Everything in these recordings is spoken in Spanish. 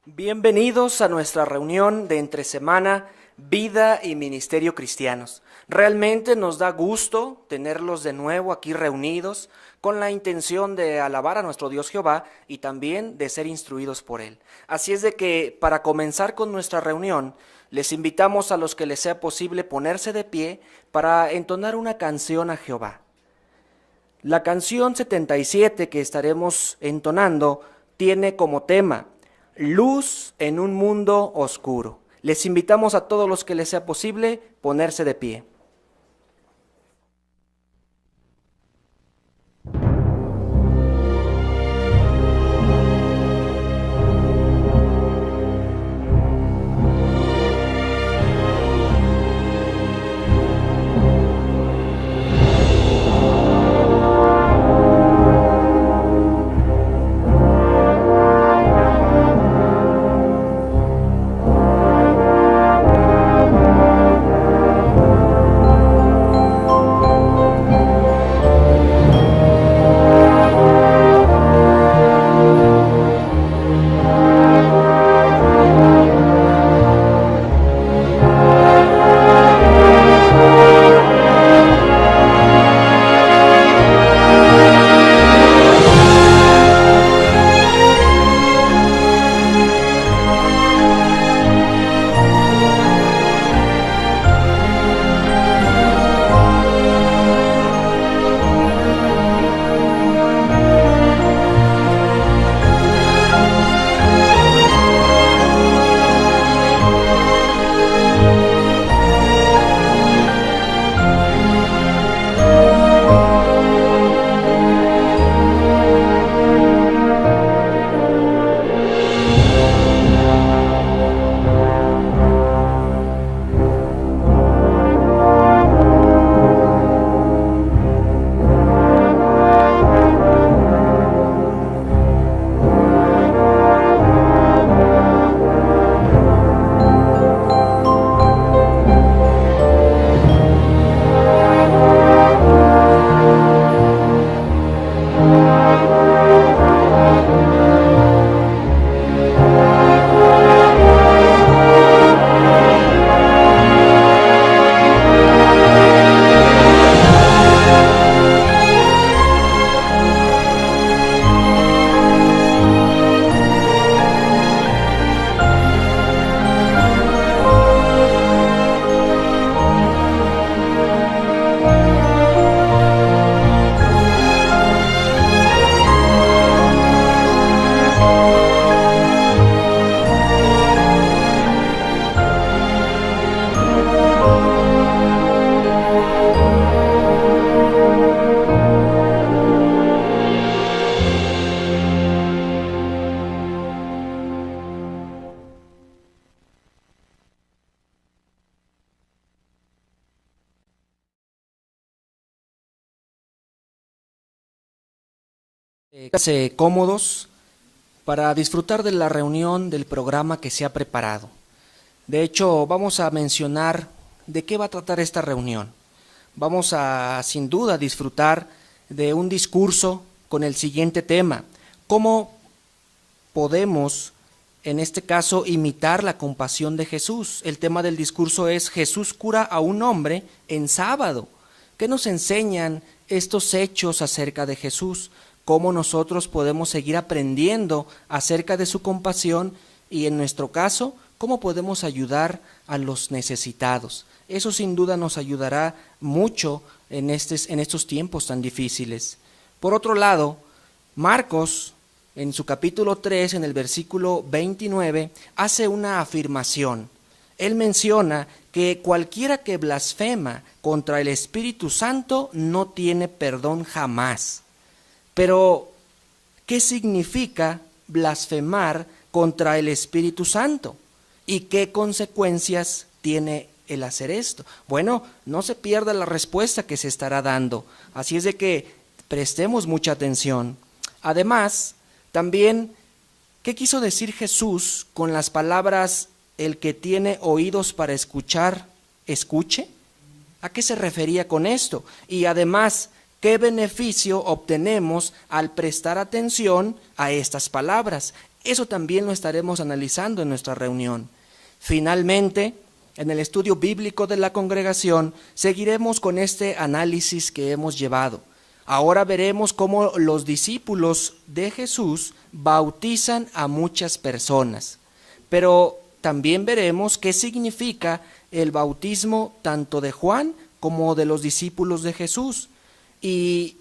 Bienvenidos a nuestra reunión de entre semana, Vida y Ministerio Cristianos. Realmente nos da gusto tenerlos de nuevo aquí reunidos con la intención de alabar a nuestro Dios Jehová y también de ser instruidos por Él. Así es de que para comenzar con nuestra reunión, les invitamos a los que les sea posible ponerse de pie para entonar una canción a Jehová. La canción 77 que estaremos entonando tiene como tema Luz en un mundo oscuro. Les invitamos a todos los que les sea posible ponerse de pie. Háganse cómodos para disfrutar de la reunión del programa que se ha preparado. De hecho, vamos a mencionar de qué va a tratar esta reunión. Vamos a, sin duda, disfrutar de un discurso con el siguiente tema: ¿cómo podemos, en este caso, imitar la compasión de Jesús? El tema del discurso es Jesús cura a un hombre en sábado. ¿Qué nos enseñan estos hechos acerca de Jesús? ¿Cómo nosotros podemos seguir aprendiendo acerca de su compasión y, en nuestro caso, cómo podemos ayudar a los necesitados? Eso sin duda nos ayudará mucho en estos tiempos tan difíciles. Por otro lado, Marcos, en su capítulo 3, en el versículo 29, hace una afirmación. Él menciona que cualquiera que blasfema contra el Espíritu Santo no tiene perdón jamás. Pero, ¿qué significa blasfemar contra el Espíritu Santo? ¿Y qué consecuencias tiene el hacer esto? Bueno, no se pierda la respuesta que se estará dando. Así es de que prestemos mucha atención. Además, también, ¿qué quiso decir Jesús con las palabras el que tiene oídos para escuchar, escuche? ¿A qué se refería con esto? Y además, ¿Qué beneficio obtenemos al prestar atención a estas palabras? Eso también lo estaremos analizando en nuestra reunión. Finalmente, en el estudio bíblico de la congregación, seguiremos con este análisis que hemos llevado. Ahora veremos cómo los discípulos de Jesús bautizan a muchas personas, pero también veremos qué significa el bautismo tanto de Juan como de los discípulos de Jesús y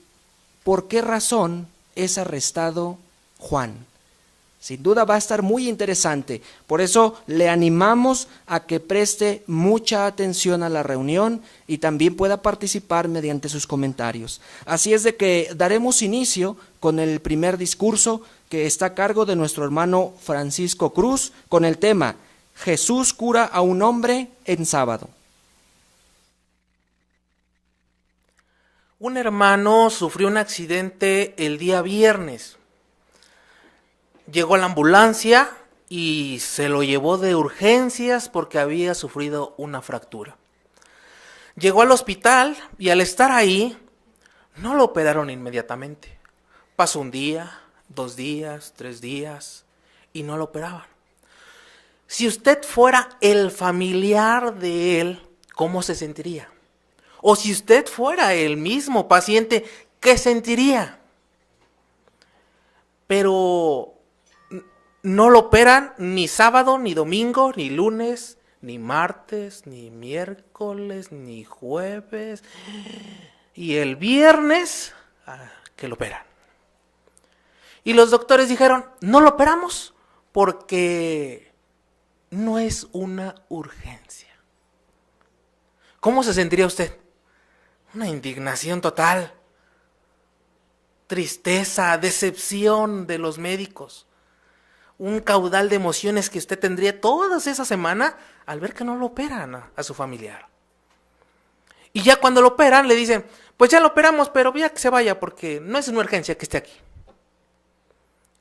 por qué razón es arrestado Juan. Sin duda va a estar muy interesante, por eso le animamos a que preste mucha atención a la reunión y también pueda participar mediante sus comentarios. Así es de que daremos inicio con el primer discurso que está a cargo de nuestro hermano Francisco Cruz con el tema Jesús cura a un hombre en sábado. Un hermano sufrió un accidente el día viernes. Llegó a la ambulancia y se lo llevó de urgencias porque había sufrido una fractura. Llegó al hospital y al estar ahí, no lo operaron inmediatamente. Pasó un día, 2 días, 3 días y no lo operaban. Si usted fuera el familiar de él, ¿cómo se sentiría? O si usted fuera el mismo paciente, ¿qué sentiría? Pero no lo operan ni sábado, ni domingo, ni lunes, ni martes, ni miércoles, ni jueves. Y el viernes que lo operan. Y los doctores dijeron, no lo operamos porque no es una urgencia. ¿Cómo se sentiría usted? Una indignación total. Tristeza, decepción de los médicos. Un caudal de emociones que usted tendría toda esa semana al ver que no lo operan a su familiar. Y ya cuando lo operan le dicen, pues ya lo operamos, pero ya que se vaya porque no es una urgencia que esté aquí.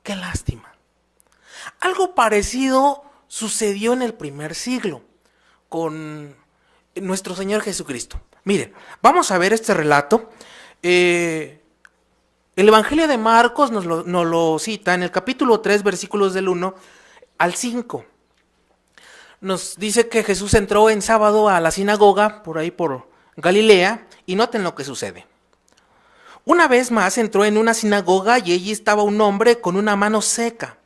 Qué lástima. Algo parecido sucedió en el primer siglo con nuestro Señor Jesucristo. Miren, vamos a ver este relato. El Evangelio de Marcos nos lo cita en el capítulo 3, versículos del 1 al 5. Nos dice que Jesús entró en sábado a la sinagoga, por ahí por Galilea, y noten lo que sucede. Una vez más entró en una sinagoga y allí estaba un hombre con una mano seca.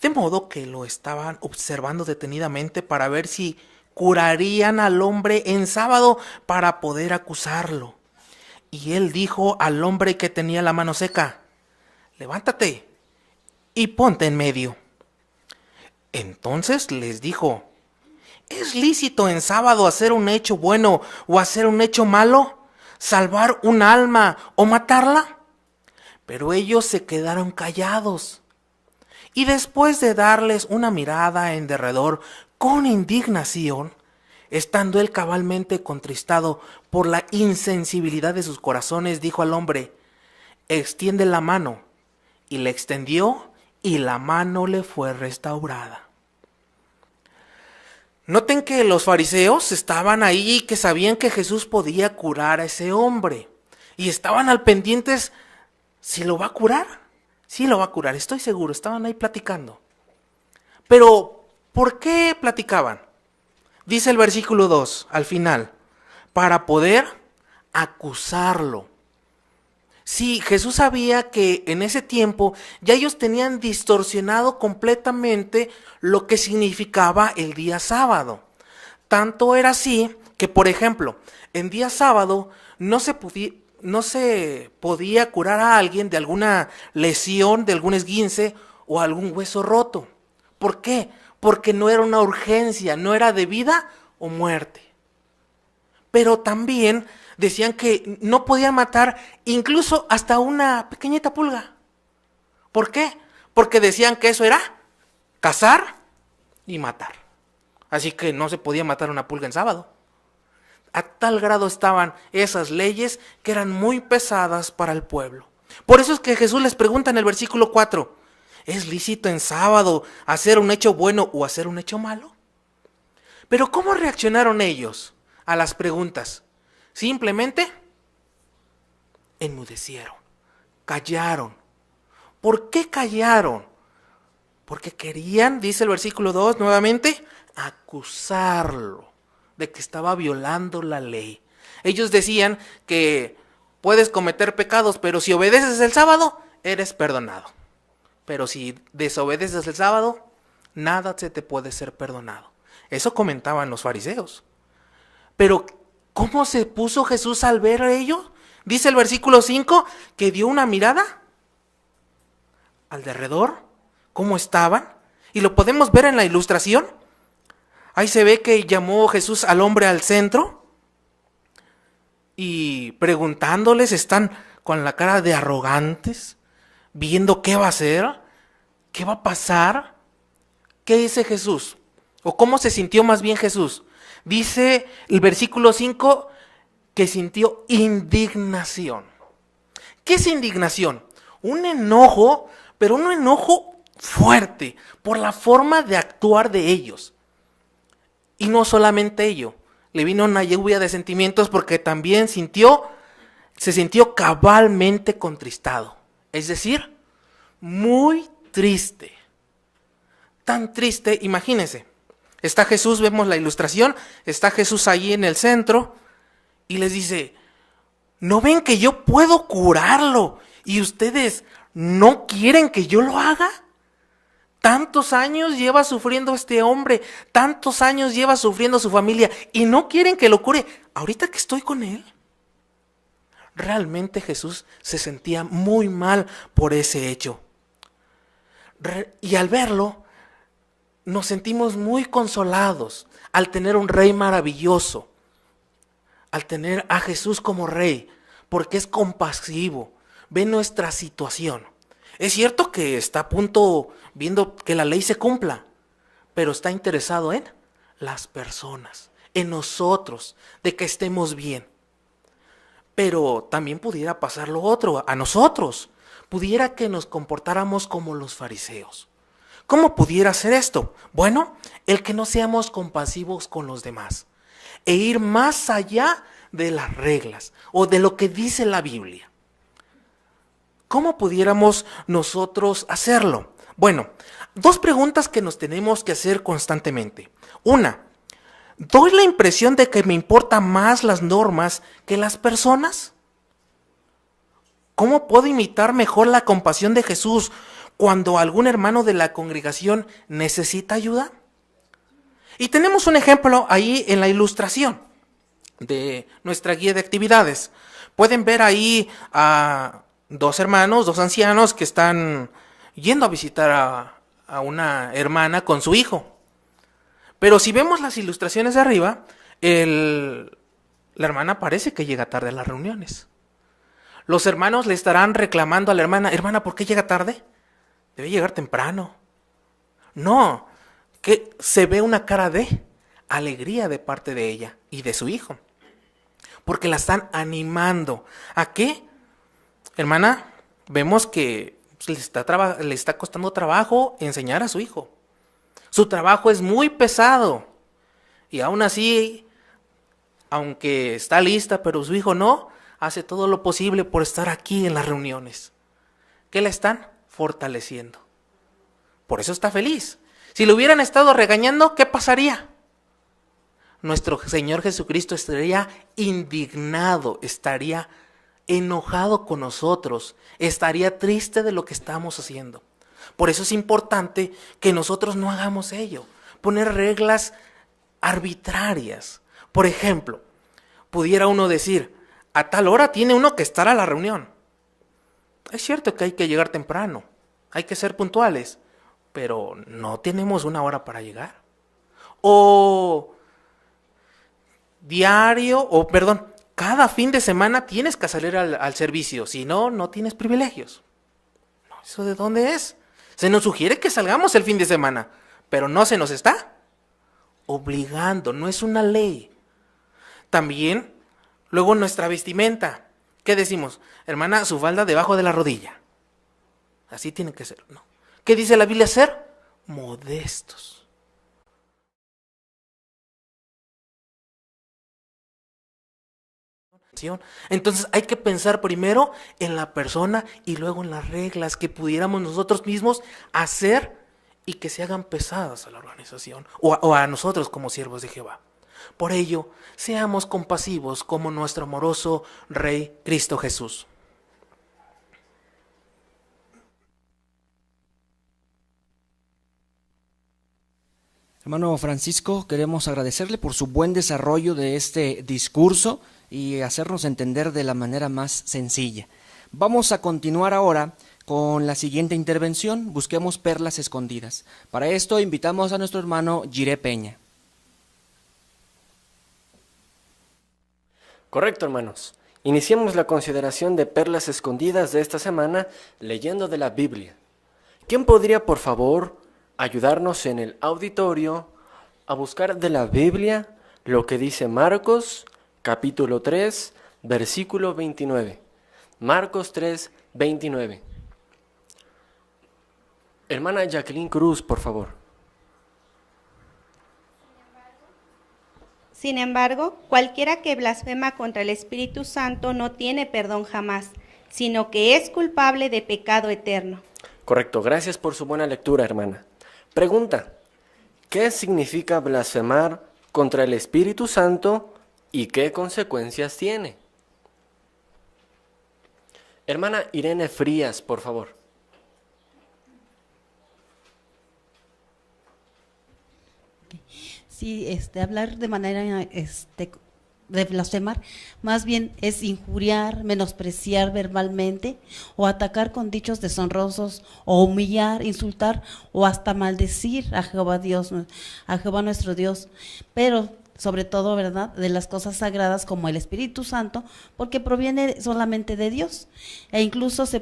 De modo que lo estaban observando detenidamente para ver si curarían al hombre en sábado para poder acusarlo. Y él dijo al hombre que tenía la mano seca, levántate y ponte en medio. Entonces les dijo, ¿es lícito en sábado hacer un hecho bueno o hacer un hecho malo? ¿Salvar un alma o matarla? Pero ellos se quedaron callados. Y después de darles una mirada en derredor con indignación, estando él cabalmente contristado por la insensibilidad de sus corazones, dijo al hombre, extiende la mano. Y le extendió, y la mano le fue restaurada. Noten que los fariseos estaban ahí y que sabían que Jesús podía curar a ese hombre. Y estaban al pendientes, ¿si lo va a curar? Sí lo va a curar, estoy seguro, estaban ahí platicando. Pero, ¿por qué platicaban? Dice el versículo 2, al final, para poder acusarlo. Sí, Jesús sabía que en ese tiempo ya ellos tenían distorsionado completamente lo que significaba el día sábado. Tanto era así que, por ejemplo, en día sábado no se podía curar a alguien de alguna lesión, de algún esguince o algún hueso roto. ¿Por qué? Porque no era una urgencia, no era de vida o muerte. Pero también decían que no podían matar incluso hasta una pequeñita pulga. ¿Por qué? Porque decían que eso era cazar y matar. Así que no se podía matar una pulga en sábado. A tal grado estaban esas leyes que eran muy pesadas para el pueblo. Por eso es que Jesús les pregunta en el versículo 4, ¿es lícito en sábado hacer un hecho bueno o hacer un hecho malo? Pero ¿cómo reaccionaron ellos a las preguntas? Simplemente enmudecieron, callaron. ¿Por qué callaron? Porque querían, dice el versículo 2 nuevamente, acusarlo de que estaba violando la ley. Ellos decían que puedes cometer pecados, pero si obedeces el sábado, eres perdonado. Pero si desobedeces el sábado, nada se te puede ser perdonado. Eso comentaban los fariseos. Pero, ¿cómo se puso Jesús al ver ello? Dice el versículo 5 que dio una mirada al derredor, cómo estaban, y lo podemos ver en la ilustración. Ahí se ve que llamó Jesús al hombre al centro y preguntándoles, están con la cara de arrogantes, viendo qué va a hacer, qué va a pasar. ¿Qué dice Jesús? ¿O cómo se sintió más bien Jesús? Dice el versículo 5 que sintió indignación. ¿Qué es indignación? Un enojo, pero un enojo fuerte por la forma de actuar de ellos. Y no solamente ello, le vino una lluvia de sentimientos porque también se sintió cabalmente contristado. Es decir, muy triste. Tan triste, imagínense. Está Jesús, vemos la ilustración, está Jesús ahí en el centro y les dice, ¿no ven que yo puedo curarlo y ustedes no quieren que yo lo haga? Tantos años lleva sufriendo este hombre, tantos años lleva sufriendo su familia y no quieren que lo cure. Ahorita que estoy con él. Realmente Jesús se sentía muy mal por ese hecho. Y al verlo, nos sentimos muy consolados al tener un rey maravilloso, al tener a Jesús como rey, porque es compasivo, ve nuestra situación. Es cierto que está a punto viendo que la ley se cumpla, pero está interesado en las personas, en nosotros, de que estemos bien. Pero también pudiera pasar lo otro, a nosotros. Pudiera que nos comportáramos como los fariseos. ¿Cómo pudiera ser esto? Bueno, el que no seamos compasivos con los demás e ir más allá de las reglas o de lo que dice la Biblia. ¿Cómo pudiéramos nosotros hacerlo? Bueno, dos preguntas que nos tenemos que hacer constantemente. Una, ¿doy la impresión de que me importan más las normas que las personas? ¿Cómo puedo imitar mejor la compasión de Jesús cuando algún hermano de la congregación necesita ayuda? Y tenemos un ejemplo ahí en la ilustración de nuestra guía de actividades. Pueden ver ahí a dos hermanos, dos ancianos que están yendo a visitar a una hermana con su hijo. Pero si vemos las ilustraciones de arriba, la hermana parece que llega tarde a las reuniones. Los hermanos le estarán reclamando a la hermana, hermana, ¿por qué llega tarde? Debe llegar temprano. No, que se ve una cara de alegría de parte de ella y de su hijo. Porque la están animando. ¿A qué? Hermana, vemos que le está costando trabajo enseñar a su hijo. Su trabajo es muy pesado. Y aún así, aunque está lista, pero su hijo no, hace todo lo posible por estar aquí en las reuniones. ¿Qué le están? Fortaleciendo. Por eso está feliz. Si lo hubieran estado regañando, ¿qué pasaría? Nuestro Señor Jesucristo estaría indignado, estaría enojado con nosotros, estaría triste de lo que estamos haciendo. Por eso es importante que nosotros no hagamos ello, poner reglas arbitrarias. Por ejemplo, pudiera uno decir, a tal hora tiene uno que estar a la reunión. Es cierto que hay que llegar temprano, hay que ser puntuales, pero no tenemos una hora para llegar. O cada fin de semana tienes que salir al servicio, si no, no tienes privilegios. No, ¿eso de dónde es? Se nos sugiere que salgamos el fin de semana, pero no se nos está obligando, no es una ley. También, luego nuestra vestimenta. ¿Qué decimos? Hermana, su falda debajo de la rodilla. Así tiene que ser, ¿no? ¿Qué dice la Biblia? Ser modestos. Entonces hay que pensar primero en la persona y luego en las reglas que pudiéramos nosotros mismos hacer y que se hagan pesadas a la organización o a nosotros como siervos de Jehová. Por ello, seamos compasivos como nuestro amoroso Rey Cristo Jesús. Hermano Francisco, queremos agradecerle por su buen desarrollo de este discurso y hacernos entender de la manera más sencilla. Vamos a continuar ahora con la siguiente intervención. Busquemos perlas escondidas. Para esto invitamos a nuestro hermano Jiré Peña. Correcto, hermanos. Iniciemos la consideración de perlas escondidas de esta semana leyendo de la Biblia. ¿Quién podría, por favor, ayudarnos en el auditorio a buscar de la Biblia lo que dice Marcos, capítulo 3, versículo 29? Marcos 3, 29. Hermana Jacqueline Cruz, por favor. Sin embargo, cualquiera que blasfema contra el Espíritu Santo no tiene perdón jamás, sino que es culpable de pecado eterno. Correcto, gracias por su buena lectura, hermana. Pregunta: ¿qué significa blasfemar contra el Espíritu Santo y qué consecuencias tiene? Hermana Irene Frías, por favor. Sí, hablar de manera de blasfemar, más bien es injuriar, menospreciar verbalmente o atacar con dichos deshonrosos o humillar, insultar o hasta maldecir a Jehová Dios, a Jehová nuestro Dios, pero sobre todo, ¿verdad?, de las cosas sagradas como el Espíritu Santo, porque proviene solamente de Dios, e incluso se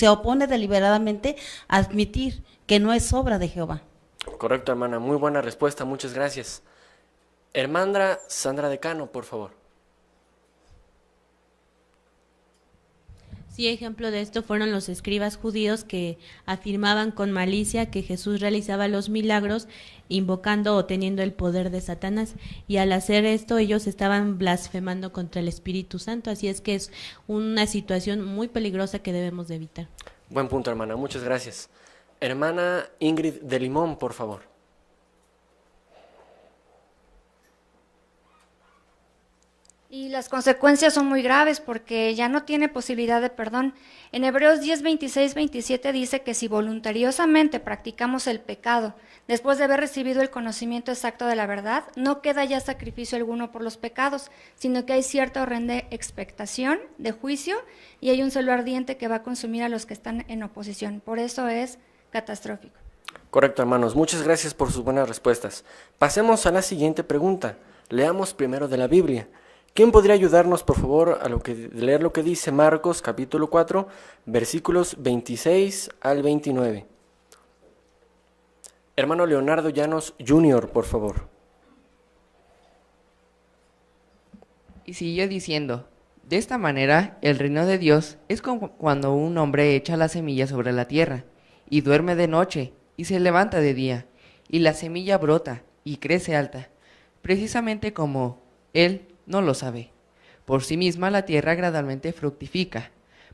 opone deliberadamente a admitir que no es obra de Jehová. Correcto, hermana, muy buena respuesta, muchas gracias. Hermandra Sandra Decano, por favor. Sí, ejemplo de esto fueron los escribas judíos que afirmaban con malicia que Jesús realizaba los milagros invocando o teniendo el poder de Satanás, y al hacer esto ellos estaban blasfemando contra el Espíritu Santo, así es que es una situación muy peligrosa que debemos de evitar. Buen punto, hermana, muchas gracias. Hermana Ingrid de Limón, por favor. Y las consecuencias son muy graves porque ya no tiene posibilidad de perdón. En Hebreos 10, 26, 27 dice que si voluntariosamente practicamos el pecado, después de haber recibido el conocimiento exacto de la verdad, no queda ya sacrificio alguno por los pecados, sino que hay cierta horrenda expectación de juicio y hay un celo ardiente que va a consumir a los que están en oposición. Por eso es catastrófico. Correcto, hermanos. Muchas gracias por sus buenas respuestas. Pasemos a la siguiente pregunta. Leamos primero de la Biblia. ¿Quién podría ayudarnos, por favor, a leer lo que dice Marcos, capítulo 4, versículos 26 al 29? Hermano Leonardo Llanos Jr., por favor. Y siguió diciendo: de esta manera, el reino de Dios es como cuando un hombre echa la semilla sobre la tierra, y duerme de noche, y se levanta de día, y la semilla brota, y crece alta, precisamente como él no lo sabe. Por sí misma la tierra gradualmente fructifica,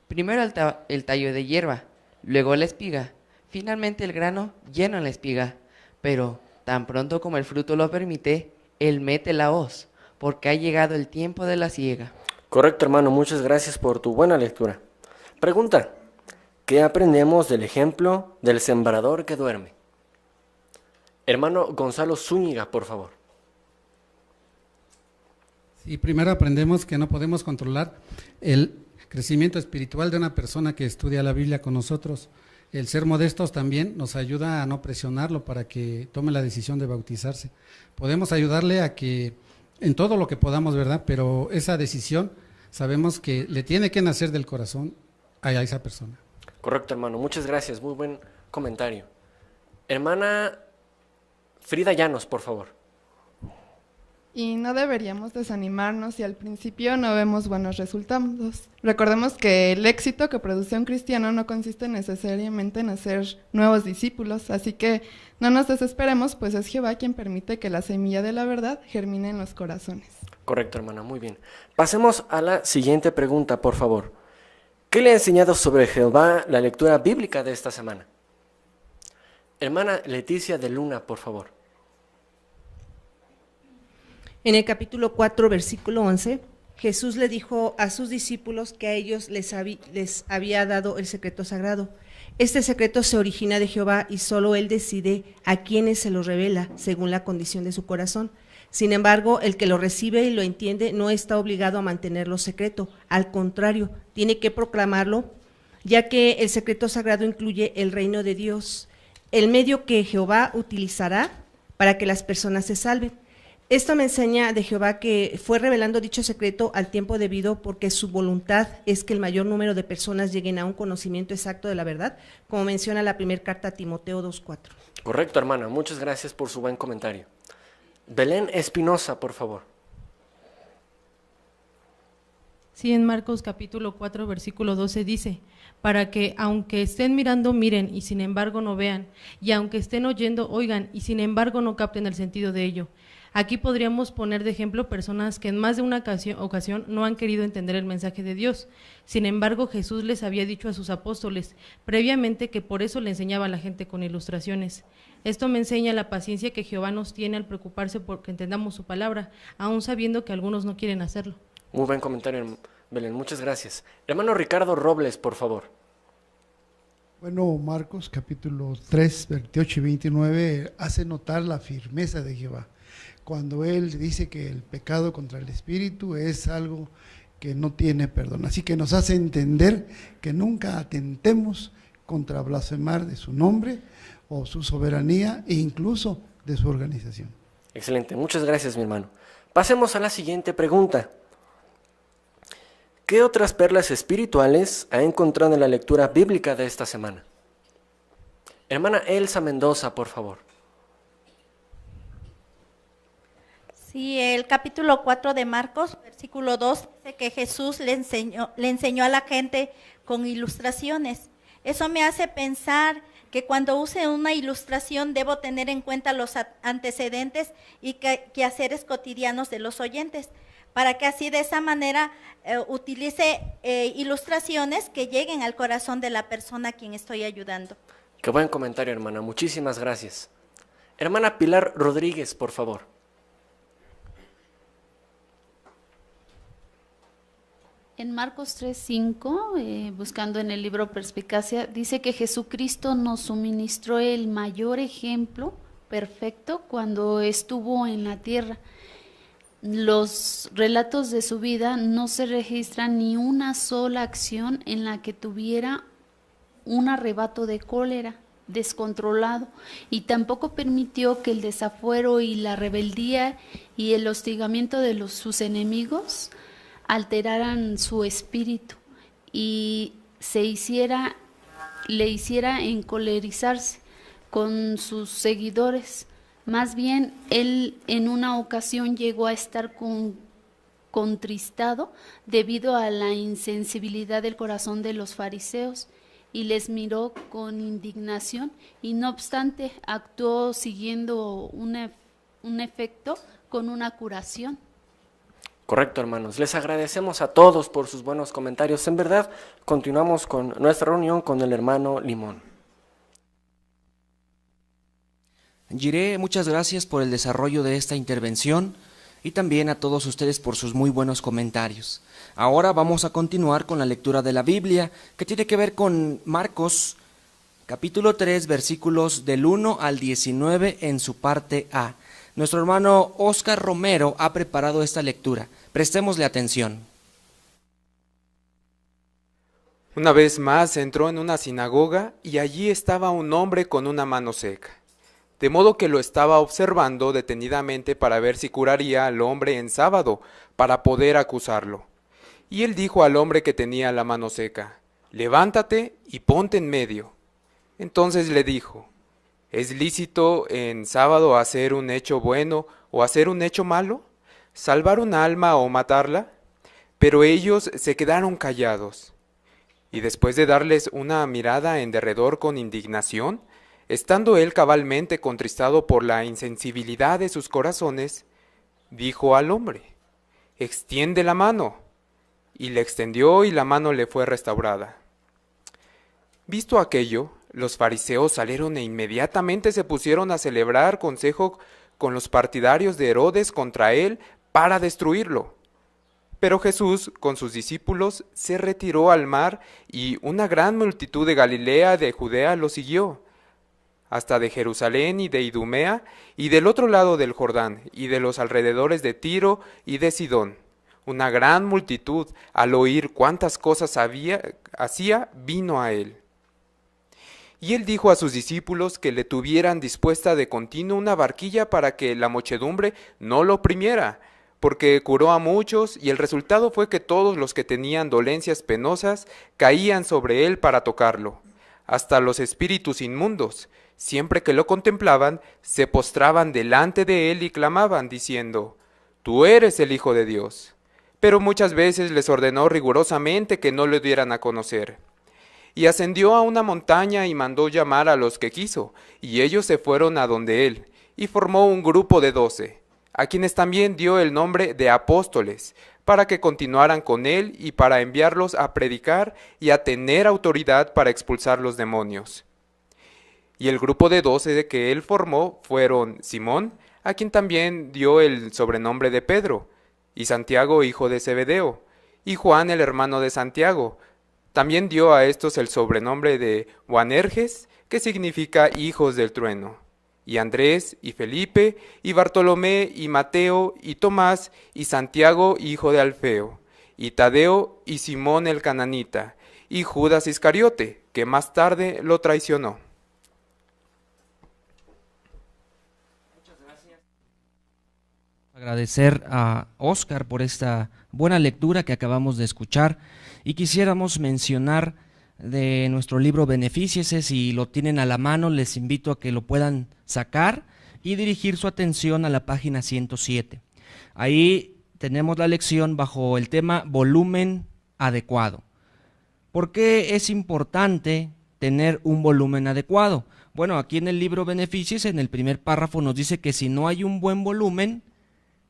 primero el tallo de hierba, luego la espiga, finalmente el grano lleno en la espiga, pero tan pronto como el fruto lo permite, él mete la hoz, porque ha llegado el tiempo de la siega. Correcto, hermano, muchas gracias por tu buena lectura. Pregunta: ¿qué aprendemos del ejemplo del sembrador que duerme? Hermano Gonzalo Zúñiga, por favor. Y primero aprendemos que no podemos controlar el crecimiento espiritual de una persona que estudia la Biblia con nosotros. El ser modestos también nos ayuda a no presionarlo para que tome la decisión de bautizarse. Podemos ayudarle a que en todo lo que podamos, ¿verdad? Pero esa decisión sabemos que le tiene que nacer del corazón a esa persona. Correcto, hermano, muchas gracias, muy buen comentario. Hermana Frida Llanos, por favor. Y no deberíamos desanimarnos si al principio no vemos buenos resultados. Recordemos que el éxito que produce un cristiano no consiste necesariamente en hacer nuevos discípulos, así que no nos desesperemos, pues es Jehová quien permite que la semilla de la verdad germine en los corazones. Correcto, hermana, muy bien. Pasemos a la siguiente pregunta, por favor. ¿Qué le ha enseñado sobre Jehová la lectura bíblica de esta semana? Hermana Leticia de Luna, por favor. En el capítulo 4, versículo 11, Jesús le dijo a sus discípulos que a ellos les había dado el secreto sagrado. Este secreto se origina de Jehová y solo Él decide a quienes se lo revela según la condición de su corazón. Sin embargo, el que lo recibe y lo entiende no está obligado a mantenerlo secreto. Al contrario, tiene que proclamarlo, ya que el secreto sagrado incluye el reino de Dios, el medio que Jehová utilizará para que las personas se salven. Esto me enseña de Jehová que fue revelando dicho secreto al tiempo debido porque su voluntad es que el mayor número de personas lleguen a un conocimiento exacto de la verdad, como menciona la primera carta a Timoteo 2:4. Correcto, hermana. Muchas gracias por su buen comentario. Belén Espinosa, por favor. Sí, en Marcos capítulo 4, versículo 12 dice, para que aunque estén mirando, miren, y sin embargo no vean, y aunque estén oyendo, oigan, y sin embargo no capten el sentido de ello. Aquí podríamos poner de ejemplo personas que en más de una ocasión no han querido entender el mensaje de Dios. Sin embargo, Jesús les había dicho a sus apóstoles previamente que por eso le enseñaba a la gente con ilustraciones. Esto me enseña la paciencia que Jehová nos tiene al preocuparse porque entendamos su palabra, aun sabiendo que algunos no quieren hacerlo. Muy buen comentario, Belén. Muchas gracias. Hermano Ricardo Robles, por favor. Bueno, Marcos capítulo 3, 28 y 29 hace notar la firmeza de Jehová. Cuando él dice que el pecado contra el espíritu es algo que no tiene perdón. Así que nos hace entender que nunca atentemos contra blasfemar de su nombre o su soberanía e incluso de su organización. Excelente, muchas gracias, mi hermano. Pasemos a la siguiente pregunta. ¿Qué otras perlas espirituales ha encontrado en la lectura bíblica de esta semana? Hermana Elsa Mendoza, por favor. Sí, el capítulo 4 de Marcos, versículo 2, dice que Jesús le enseñó a la gente con ilustraciones. Eso me hace pensar que cuando use una ilustración debo tener en cuenta los antecedentes y quehaceres cotidianos de los oyentes, para que así de esa manera utilice ilustraciones que lleguen al corazón de la persona a quien estoy ayudando. Qué buen comentario, hermana. Muchísimas gracias. Hermana Pilar Rodríguez, por favor. En Marcos 3:5, buscando en el libro Perspicacia, dice que Jesucristo nos suministró el mayor ejemplo perfecto cuando estuvo en la tierra. Los relatos de su vida no se registran ni una sola acción en la que tuviera un arrebato de cólera descontrolado, y tampoco permitió que el desafuero y la rebeldía y el hostigamiento de sus enemigos alteraran su espíritu y le hiciera encolerizarse con sus seguidores. Más bien, él en una ocasión llegó a estar contristado debido a la insensibilidad del corazón de los fariseos y les miró con indignación, y no obstante actuó siguiendo un efecto con una curación. Correcto, hermanos. Les agradecemos a todos por sus buenos comentarios. En verdad, continuamos con nuestra reunión con el hermano Limón. Jiré, muchas gracias por el desarrollo de esta intervención y también a todos ustedes por sus muy buenos comentarios. Ahora vamos a continuar con la lectura de la Biblia, que tiene que ver con Marcos, capítulo 3, versículos del 1 al 19 en su parte A. Nuestro hermano Oscar Romero ha preparado esta lectura. Prestémosle atención. Una vez más entró en una sinagoga y allí estaba un hombre con una mano seca. De modo que lo estaba observando detenidamente para ver si curaría al hombre en sábado, para poder acusarlo. Y él dijo al hombre que tenía la mano seca: levántate y ponte en medio. Entonces le dijo: ¿es lícito en sábado hacer un hecho bueno o hacer un hecho malo? ¿Salvar un alma o matarla? Pero ellos se quedaron callados. Y después de darles una mirada en derredor con indignación, estando él cabalmente contristado por la insensibilidad de sus corazones, dijo al hombre: extiende la mano. Y le extendió y la mano le fue restaurada. Visto aquello, los fariseos salieron e inmediatamente se pusieron a celebrar consejo con los partidarios de Herodes contra él para destruirlo. Pero Jesús, con sus discípulos, se retiró al mar y una gran multitud de Galilea y de Judea lo siguió, hasta de Jerusalén y de Idumea y del otro lado del Jordán y de los alrededores de Tiro y de Sidón. Una gran multitud, al oír cuántas cosas hacía, vino a él. Y él dijo a sus discípulos que le tuvieran dispuesta de continuo una barquilla para que la muchedumbre no lo oprimiera, porque curó a muchos, y el resultado fue que todos los que tenían dolencias penosas caían sobre él para tocarlo. Hasta los espíritus inmundos, siempre que lo contemplaban, se postraban delante de él y clamaban, diciendo: «Tú eres el Hijo de Dios». Pero muchas veces les ordenó rigurosamente que no lo dieran a conocer. Y ascendió a una montaña y mandó llamar a los que quiso, y ellos se fueron a donde él, y formó un grupo de 12, a quienes también dio el nombre de apóstoles, para que continuaran con él y para enviarlos a predicar y a tener autoridad para expulsar los demonios. Y el grupo de 12 que él formó fueron Simón, a quien también dio el sobrenombre de Pedro, y Santiago, hijo de Zebedeo, y Juan, el hermano de Santiago. También dio a estos el sobrenombre de Boanerges, que significa hijos del trueno, y Andrés, y Felipe, y Bartolomé, y Mateo, y Tomás, y Santiago, hijo de Alfeo, y Tadeo, y Simón el cananita, y Judas Iscariote, que más tarde lo traicionó. Agradecer a Óscar por esta buena lectura que acabamos de escuchar, y quisiéramos mencionar de nuestro libro Benefíciese. Si lo tienen a la mano, les invito a que lo puedan sacar y dirigir su atención a la página 107. Ahí tenemos la lección bajo el tema volumen adecuado. ¿Por qué es importante tener un volumen adecuado? Bueno, aquí en el libro Benefíciese, en el primer párrafo nos dice que si no hay un buen volumen,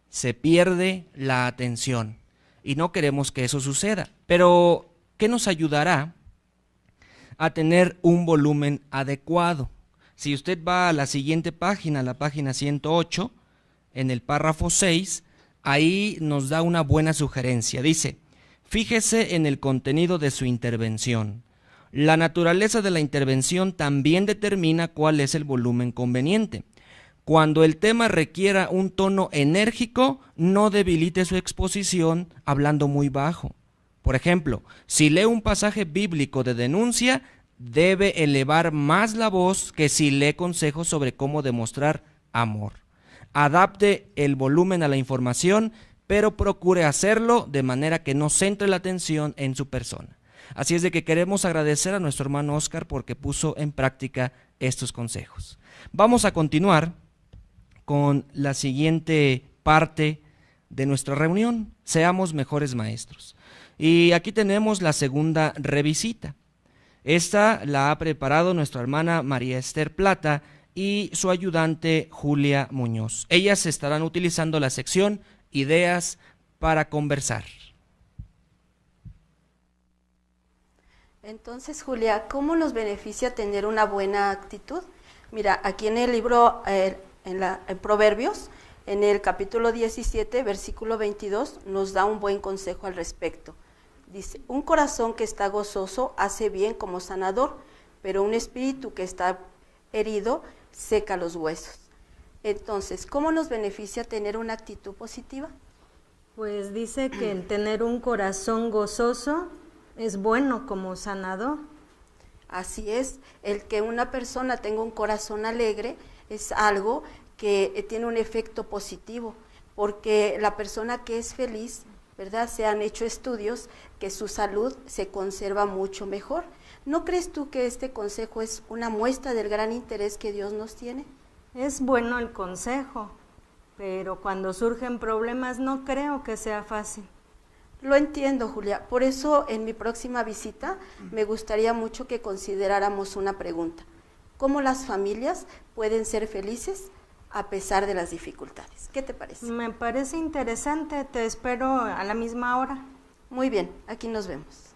se pierde la atención, y no queremos que eso suceda. Pero, ¿qué nos ayudará a tener un volumen adecuado? Si usted va a la siguiente página, la página 108, en el párrafo 6, ahí nos da una buena sugerencia. Dice: fíjese en el contenido de su intervención. La naturaleza de la intervención también determina cuál es el volumen conveniente. Cuando el tema requiera un tono enérgico, no debilite su exposición hablando muy bajo. Por ejemplo, si lee un pasaje bíblico de denuncia, debe elevar más la voz que si lee consejos sobre cómo demostrar amor. Adapte el volumen a la información, pero procure hacerlo de manera que no centre la atención en su persona. Así es de que queremos agradecer a nuestro hermano Óscar porque puso en práctica estos consejos. Vamos a continuar con la siguiente parte de nuestra reunión: seamos mejores maestros. Y aquí tenemos la segunda revisita. Esta la ha preparado nuestra hermana María Esther Plata y su ayudante Julia Muñoz. Ellas estarán utilizando la sección Ideas para conversar. Entonces, Julia, ¿cómo nos beneficia tener una buena actitud? Mira, aquí en el libro, en Proverbios, en el capítulo 17, versículo 22, nos da un buen consejo al respecto. Dice: un corazón que está gozoso hace bien como sanador, pero un espíritu que está herido seca los huesos. Entonces, ¿cómo nos beneficia tener una actitud positiva? Pues dice que el tener un corazón gozoso es bueno como sanador. Así es, el que una persona tenga un corazón alegre es algo que tiene un efecto positivo, porque la persona que es feliz, ¿verdad? Se han hecho estudios que su salud se conserva mucho mejor. ¿No crees tú que este consejo es una muestra del gran interés que Dios nos tiene? Es bueno el consejo, pero cuando surgen problemas no creo que sea fácil. Lo entiendo, Julia. Por eso en mi próxima visita me gustaría mucho que consideráramos una pregunta: ¿cómo las familias pueden ser felices a pesar de las dificultades. ¿Qué te parece? Me parece interesante, te espero a la misma hora. Muy bien, aquí nos vemos.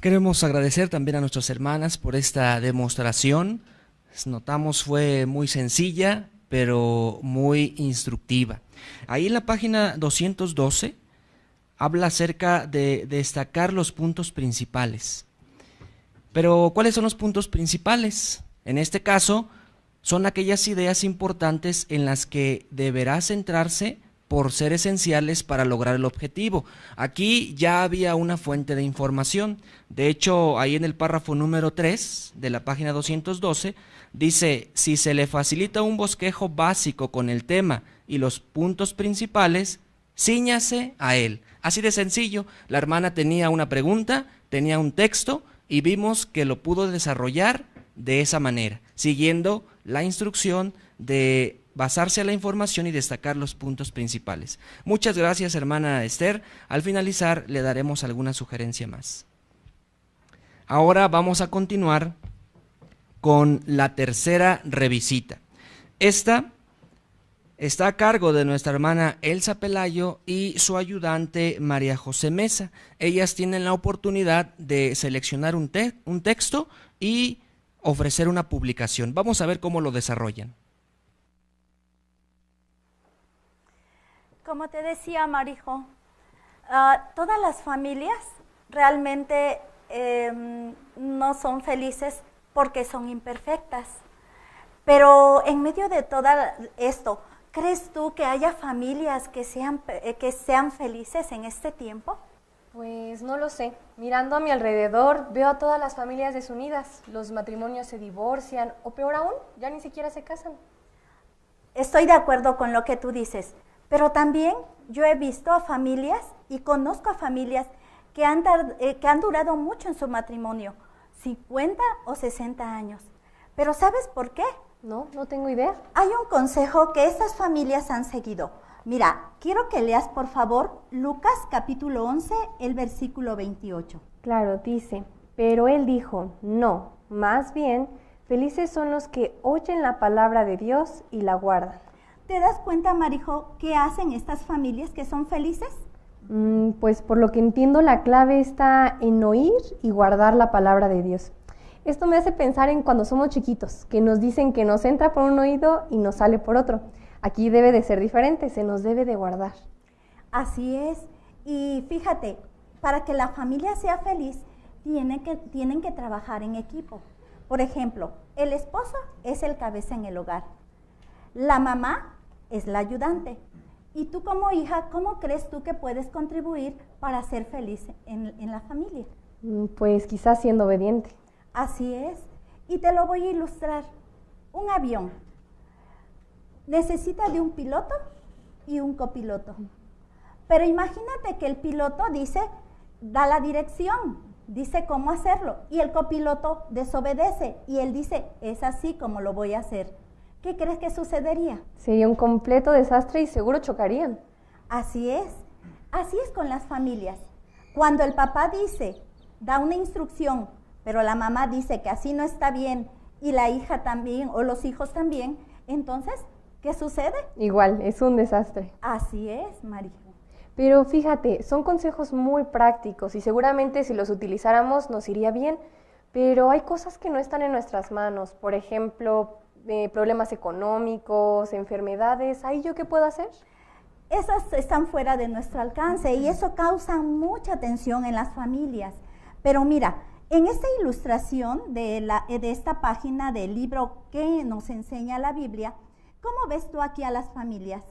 Queremos agradecer también a nuestras hermanas por esta demostración. Notamos fue muy sencilla, pero muy instructiva. Ahí en la página 212 habla acerca de destacar los puntos principales. Pero, ¿cuáles son los puntos principales? En este caso, son aquellas ideas importantes en las que deberá centrarse por ser esenciales para lograr el objetivo. Aquí ya había una fuente de información. De hecho, ahí en el párrafo número 3 de la página 212, dice, si se le facilita un bosquejo básico con el tema y los puntos principales, cíñase a él. Así de sencillo, la hermana tenía una pregunta, tenía un texto y vimos que lo pudo desarrollar de esa manera, siguiendo la instrucción de basarse a la información y destacar los puntos principales. Muchas gracias, hermana Esther. Al finalizar le daremos alguna sugerencia más. Ahora vamos a continuar con la tercera revisita. Esta está a cargo de nuestra hermana Elsa Pelayo y su ayudante María José Mesa. Ellas tienen la oportunidad de seleccionar un texto y ofrecer una publicación. Vamos a ver cómo lo desarrollan. Como te decía, Marijo, todas las familias realmente no son felices porque son imperfectas. Pero en medio de todo esto, ¿crees tú que haya familias que sean felices en este tiempo? Pues no lo sé. Mirando a mi alrededor, veo a todas las familias desunidas. Los matrimonios se divorcian, o peor aún, ya ni siquiera se casan. Estoy de acuerdo con lo que tú dices, pero también yo he visto a familias y conozco a familias que han durado mucho en su matrimonio, 50 o 60 años. ¿Pero sabes por qué? No tengo idea. Hay un consejo que estas familias han seguido. Mira, quiero que leas por favor Lucas capítulo 11, el versículo 28. Claro, dice, pero él dijo, no, más bien, felices son los que oyen la palabra de Dios y la guardan. ¿Te das cuenta, Marijo, qué hacen estas familias que son felices? Pues por lo que entiendo, la clave está en oír y guardar la palabra de Dios. Esto me hace pensar en cuando somos chiquitos, que nos dicen que nos entra por un oído y nos sale por otro. Aquí debe de ser diferente, se nos debe de guardar. Así es. Y fíjate, para que la familia sea feliz, tienen que trabajar en equipo. Por ejemplo, el esposo es el cabeza en el hogar. La mamá es la ayudante. Y tú como hija, ¿cómo crees tú que puedes contribuir para ser feliz en la familia? Pues quizás siendo obediente. Así es. Y te lo voy a ilustrar. Un avión necesita de un piloto y un copiloto. Pero imagínate que el piloto da la dirección, dice cómo hacerlo, y el copiloto desobedece y él dice, es así como lo voy a hacer. ¿Qué crees que sucedería? Sería un completo desastre y seguro chocarían. Así es con las familias. Cuando el papá da una instrucción, pero la mamá dice que así no está bien, y la hija también, o los hijos también, entonces, ¿qué sucede? Igual, es un desastre. Así es, María. Pero fíjate, son consejos muy prácticos y seguramente si los utilizáramos nos iría bien, pero hay cosas que no están en nuestras manos, por ejemplo, problemas económicos, enfermedades. ¿Ahí yo qué puedo hacer? Esas están fuera de nuestro alcance y eso causa mucha tensión en las familias. Pero mira, en esta ilustración de esta página del libro que nos enseña la Biblia, ¿cómo ves tú aquí a las familias?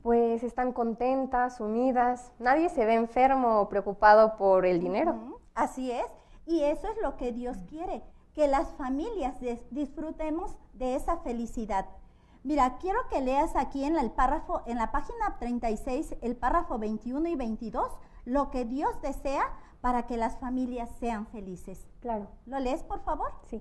Pues están contentas, unidas, nadie se ve enfermo o preocupado por el dinero. Así es, y eso es lo que Dios quiere, que las familias disfrutemos de esa felicidad. Mira, quiero que leas aquí en la página 36, el párrafo 21 y 22, lo que Dios desea para que las familias sean felices. Claro. ¿Lo lees, por favor? Sí.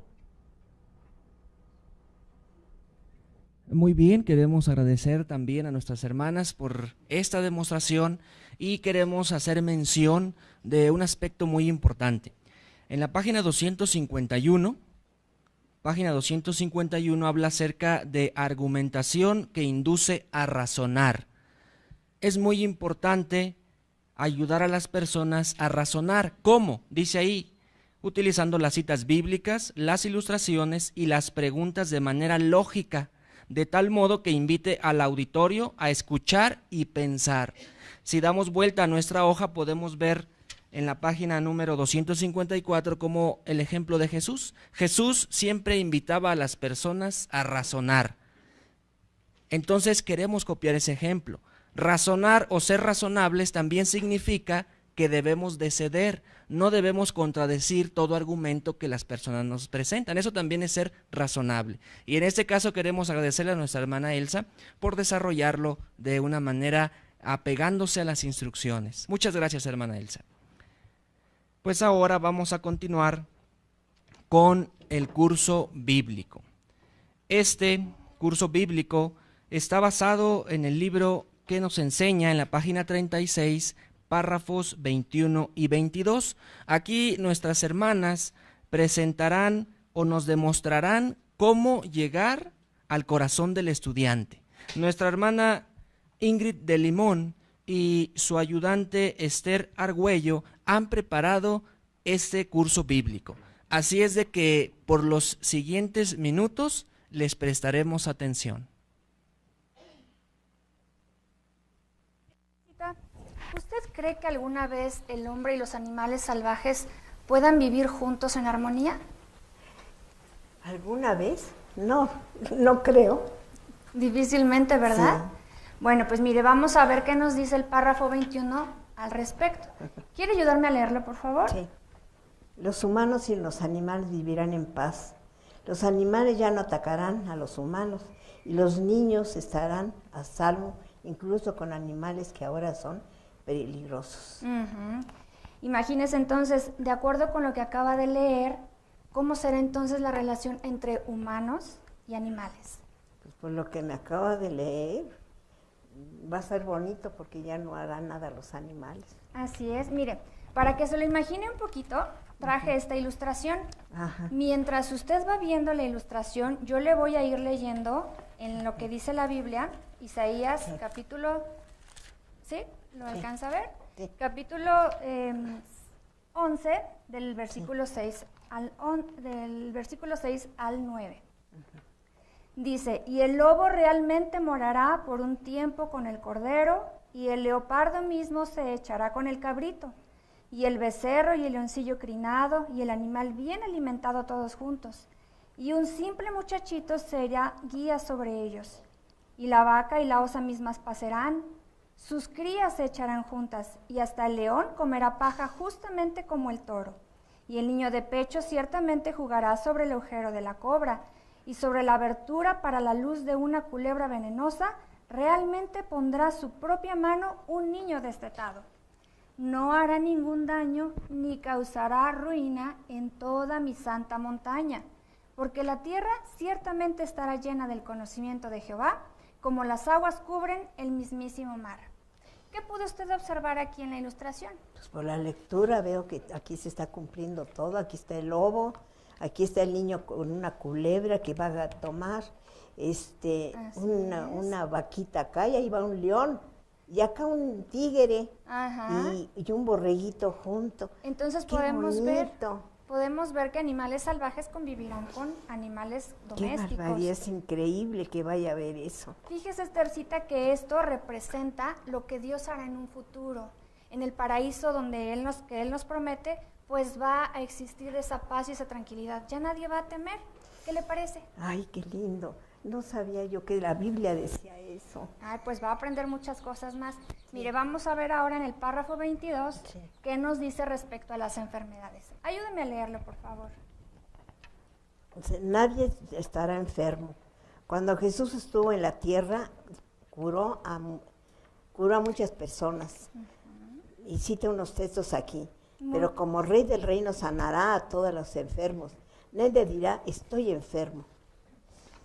Muy bien, queremos agradecer también a nuestras hermanas por esta demostración y queremos hacer mención de un aspecto muy importante. En la página 251, página 251, habla acerca de argumentación que induce a razonar. Es muy importante ayudar a las personas a razonar. ¿Cómo? Dice ahí, utilizando las citas bíblicas, las ilustraciones y las preguntas de manera lógica, de tal modo que invite al auditorio a escuchar y pensar. Si damos vuelta a nuestra hoja, podemos ver en la página número 254 como el ejemplo de Jesús. Jesús siempre invitaba a las personas a razonar. Entonces queremos copiar ese ejemplo. Razonar o ser razonables también significa que debemos de ceder, no debemos contradecir todo argumento que las personas nos presentan. Eso también es ser razonable. Y en este caso queremos agradecerle a nuestra hermana Elsa por desarrollarlo de una manera apegándose a las instrucciones. Muchas gracias, hermana Elsa. Pues ahora vamos a continuar con el curso bíblico. Este curso bíblico está basado en el libro que nos enseña en la página 36, párrafos 21 y 22. Aquí nuestras hermanas presentarán o nos demostrarán cómo llegar al corazón del estudiante. Nuestra hermana Ingrid de Limón y su ayudante Esther Argüello han preparado este curso bíblico. Así es de que por los siguientes minutos les prestaremos atención. ¿Usted cree que alguna vez el hombre y los animales salvajes puedan vivir juntos en armonía? ¿Alguna vez? No, no creo. Difícilmente, ¿verdad? Sí. Bueno, pues mire, vamos a ver qué nos dice el párrafo 21 al respecto. ¿Quiere ayudarme a leerlo, por favor? Sí. Los humanos y los animales vivirán en paz. Los animales ya no atacarán a los humanos y los niños estarán a salvo, incluso con animales que ahora son peligrosos. Imagínese entonces, de acuerdo con lo que acaba de leer, ¿cómo será entonces la relación entre humanos y animales? Pues por lo que me acaba de leer, va a ser bonito porque ya no harán nada los animales. Así es, mire, para que se lo imagine un poquito, traje esta ilustración. Ajá. Mientras usted va viendo la ilustración, yo le voy a ir leyendo en lo que dice la Biblia, Isaías capítulo... ¿Sí? ¿Lo alcanza a ver? Sí. Capítulo 11 del versículo 6 al 9. Dice, y el lobo realmente morará por un tiempo con el cordero, y el leopardo mismo se echará con el cabrito, y el becerro y el leoncillo crinado, y el animal bien alimentado todos juntos, y un simple muchachito será guía sobre ellos, y la vaca y la osa mismas pasarán, sus crías se echarán juntas, y hasta el león comerá paja justamente como el toro, y el niño de pecho ciertamente jugará sobre el agujero de la cobra, y sobre la abertura para la luz de una culebra venenosa, realmente pondrá su propia mano un niño destetado. No hará ningún daño ni causará ruina en toda mi santa montaña, porque la tierra ciertamente estará llena del conocimiento de Jehová, como las aguas cubren el mismísimo mar. ¿Qué pudo usted observar aquí en la ilustración? Pues por la lectura veo que aquí se está cumpliendo todo. Aquí está el lobo, aquí está el niño con una culebra que va a tomar una vaquita acá, y ahí va un león, y acá un tigre. Ajá. Y un borreguito junto. Entonces Qué podemos bonito. ver que animales salvajes convivirán con animales Qué domésticos. barbaridad, es increíble que vaya a ver eso. Fíjese, Esthercita, que esto representa lo que Dios hará en un futuro. En el paraíso donde Él nos promete, pues va a existir esa paz y esa tranquilidad. Ya nadie va a temer. ¿Qué le parece? Ay, qué lindo. No sabía yo que la Biblia decía eso. Ay, pues va a aprender muchas cosas más. Mire, vamos a ver ahora en el párrafo 22 qué nos dice respecto a las enfermedades. Ayúdeme a leerlo, por favor. O sea, nadie estará enfermo. Cuando Jesús estuvo en la tierra, curó a muchas personas. Y cita unos textos aquí. Pero como Rey del Reino sanará a todos los enfermos. Nadie dirá, estoy enfermo.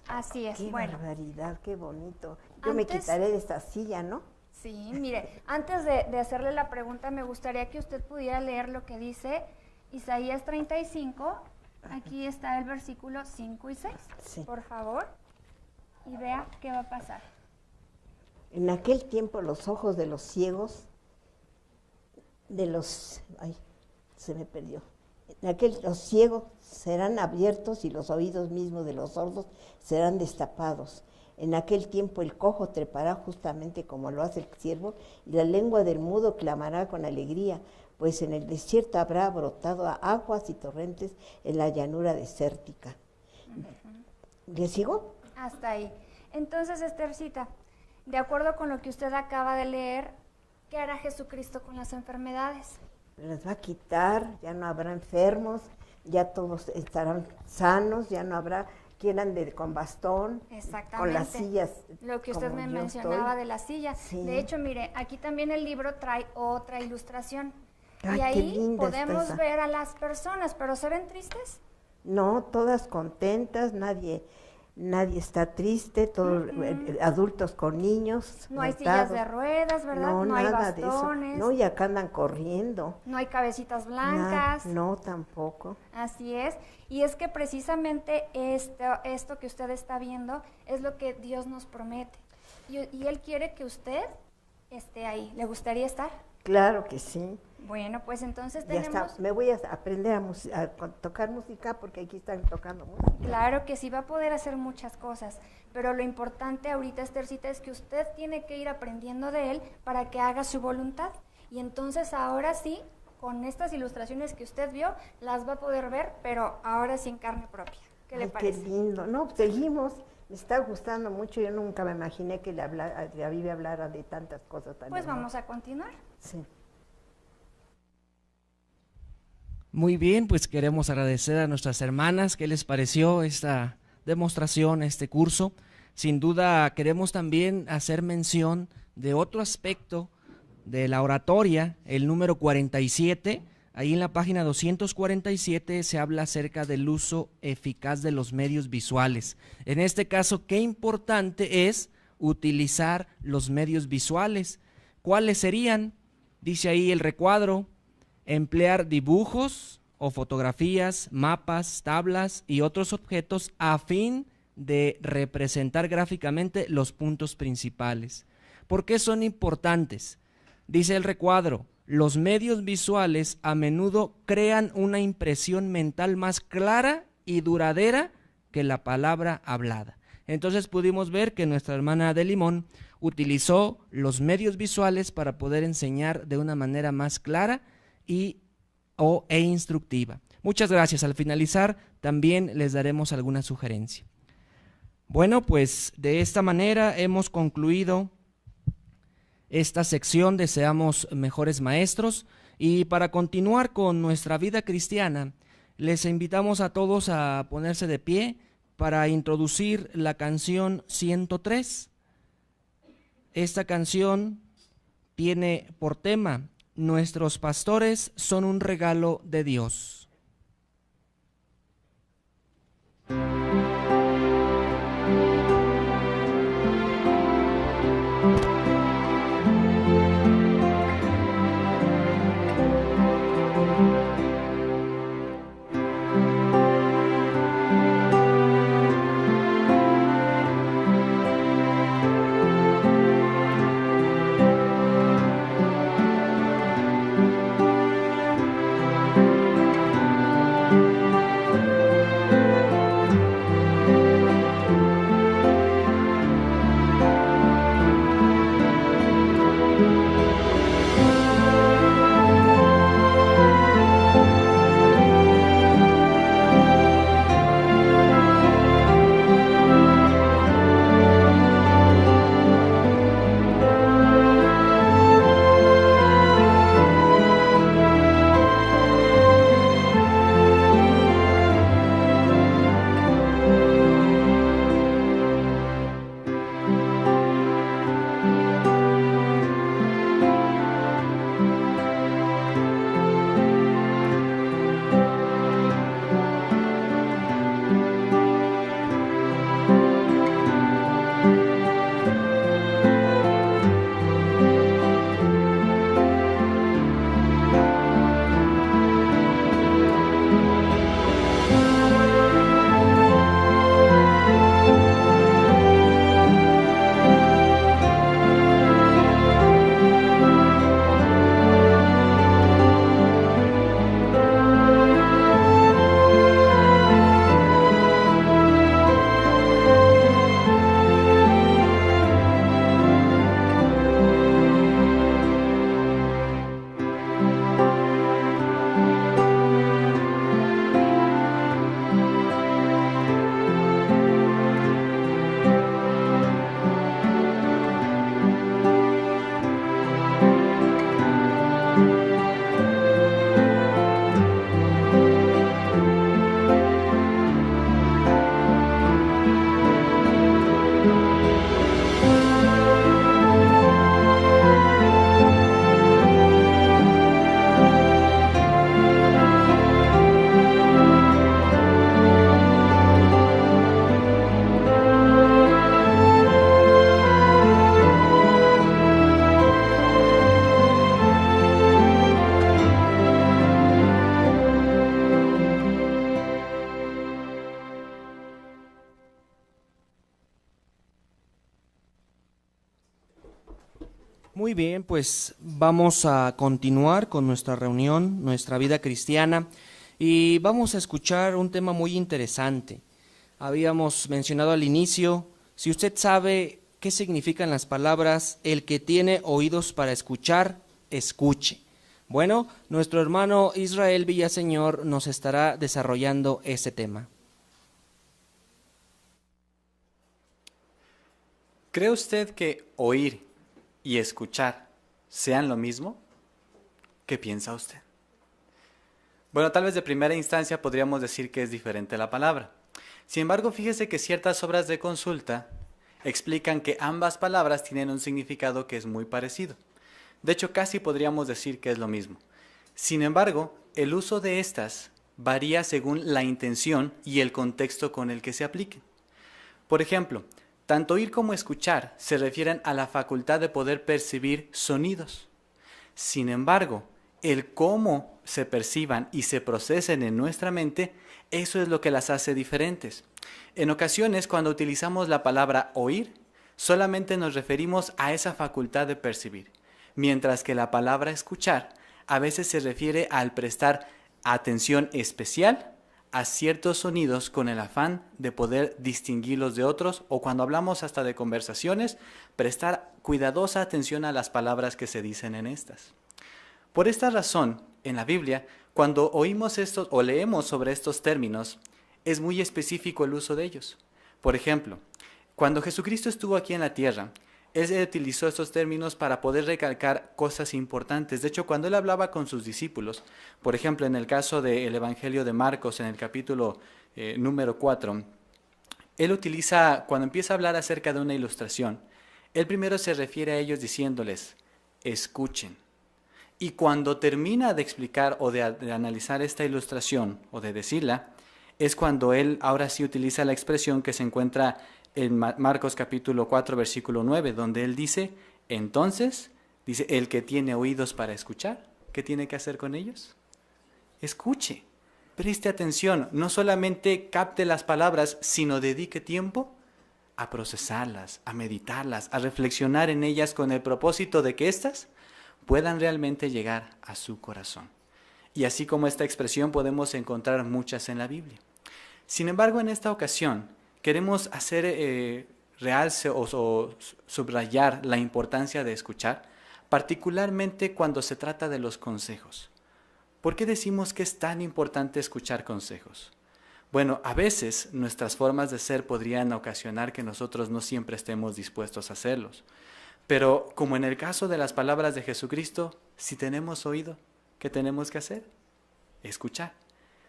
Así es. Qué bueno, barbaridad, qué bonito. Yo me quitaré de esta silla, ¿no? Sí, mire, antes de hacerle la pregunta, me gustaría que usted pudiera leer lo que dice Isaías 35, Aquí está el versículo 5 y 6, por favor, y vea qué va a pasar. En aquel tiempo los ojos de los ciegos, se me perdió. Los ciegos serán abiertos y los oídos mismos de los sordos serán destapados. En aquel tiempo el cojo trepará justamente como lo hace el siervo, y la lengua del mudo clamará con alegría, pues en el desierto habrá brotado aguas y torrentes en la llanura desértica. ¿Le sigo? Hasta ahí. Entonces, Esthercita, de acuerdo con lo que usted acaba de leer, ¿qué hará Jesucristo con las enfermedades? Las va a quitar, ya no habrá enfermos, ya todos estarán sanos, ya no habrá quien ande con bastón, con las sillas. Lo que usted me mencionaba de las sillas. Sí. De hecho, mire, aquí también el libro trae otra ilustración. Ay, y ahí podemos ver a las personas, pero ¿se ven tristes? No, todas contentas, nadie está triste, todos adultos con niños. No hay sillas de ruedas, ¿verdad? No hay bastones. De eso. No, y acá andan corriendo. No hay cabecitas blancas. No, tampoco. Así es. Y es que precisamente esto que usted está viendo es lo que Dios nos promete. Y Él quiere que usted esté ahí. ¿Le gustaría estar? Claro que sí. Bueno, pues entonces ya tenemos... me voy a aprender a tocar música porque aquí están tocando música. Claro que sí, va a poder hacer muchas cosas, pero lo importante ahorita, Esthercita, es que usted tiene que ir aprendiendo de Él para que haga su voluntad. Y entonces ahora sí, con estas ilustraciones que usted vio, las va a poder ver, pero ahora sí en carne propia. ¿Qué le parece? Qué lindo. No, seguimos. Me está gustando mucho. Yo nunca me imaginé que la Biblia hablara de tantas cosas tan Pues hermosas. vamos a continuar. Sí. Muy bien, pues queremos agradecer a nuestras hermanas. ¿Qué les pareció esta demostración, este curso? Sin duda queremos también hacer mención de otro aspecto de la oratoria, el número 47. Ahí en la página 247 se habla acerca del uso eficaz de los medios visuales. En este caso, qué importante es utilizar los medios visuales. ¿Cuáles serían? Dice ahí el recuadro: emplear dibujos o fotografías, mapas, tablas y otros objetos a fin de representar gráficamente los puntos principales. ¿Por qué son importantes? Dice el recuadro: los medios visuales a menudo crean una impresión mental más clara y duradera que la palabra hablada. Entonces pudimos ver que nuestra hermana de Limón utilizó los medios visuales para poder enseñar de una manera más clara e instructiva. Muchas gracias. Al finalizar también les daremos alguna sugerencia. Bueno, pues de esta manera hemos concluido esta sección de Seamos Mejores Maestros, y para continuar con nuestra vida cristiana les invitamos a todos a ponerse de pie para introducir la canción 103. Esta canción tiene por tema: nuestros pastores son un regalo de Dios. Muy bien, pues vamos a continuar con nuestra reunión, nuestra vida cristiana, y vamos a escuchar un tema muy interesante. Habíamos mencionado al inicio, si usted sabe qué significan las palabras, el que tiene oídos para escuchar, escuche. Bueno, nuestro hermano Israel Villaseñor nos estará desarrollando ese tema. ¿Cree usted que oír y escuchar sean lo mismo? ¿Qué piensa usted? Bueno, tal vez de primera instancia podríamos decir que es diferente la palabra. Sin embargo, fíjese que ciertas obras de consulta explican que ambas palabras tienen un significado que es muy parecido. De hecho, casi podríamos decir que es lo mismo. Sin embargo, el uso de estas varía según la intención y el contexto con el que se apliquen. Por ejemplo, tanto oír como escuchar se refieren a la facultad de poder percibir sonidos. Sin embargo, el cómo se perciban y se procesen en nuestra mente, eso es lo que las hace diferentes. En ocasiones, cuando utilizamos la palabra oír, solamente nos referimos a esa facultad de percibir, mientras que la palabra escuchar a veces se refiere al prestar atención especial a ciertos sonidos con el afán de poder distinguirlos de otros, o cuando hablamos hasta de conversaciones, prestar cuidadosa atención a las palabras que se dicen en estas. Por esta razón, en la Biblia, cuando oímos estos o leemos sobre estos términos, es muy específico el uso de ellos. Por ejemplo, cuando Jesucristo estuvo aquí en la tierra, Él utilizó estos términos para poder recalcar cosas importantes. De hecho, cuando Él hablaba con sus discípulos, por ejemplo, en el caso del Evangelio de Marcos, en el capítulo número 4, Él utiliza, cuando empieza a hablar acerca de una ilustración, Él primero se refiere a ellos diciéndoles, escuchen. Y cuando termina de explicar o de analizar esta ilustración o de decirla, es cuando Él ahora sí utiliza la expresión que se encuentra en Marcos capítulo 4, versículo 9, donde Él dice, entonces, dice, el que tiene oídos para escuchar, ¿qué tiene que hacer con ellos? Escuche, preste atención, no solamente capte las palabras, sino dedique tiempo a procesarlas, a meditarlas, a reflexionar en ellas con el propósito de que éstas puedan realmente llegar a su corazón. Y así como esta expresión podemos encontrar muchas en la Biblia. Sin embargo, en esta ocasión, queremos hacer realce o subrayar la importancia de escuchar, particularmente cuando se trata de los consejos. ¿Por qué decimos que es tan importante escuchar consejos? Bueno, a veces nuestras formas de ser podrían ocasionar que nosotros no siempre estemos dispuestos a hacerlos. Pero como en el caso de las palabras de Jesucristo, si tenemos oído, ¿qué tenemos que hacer? Escuchar.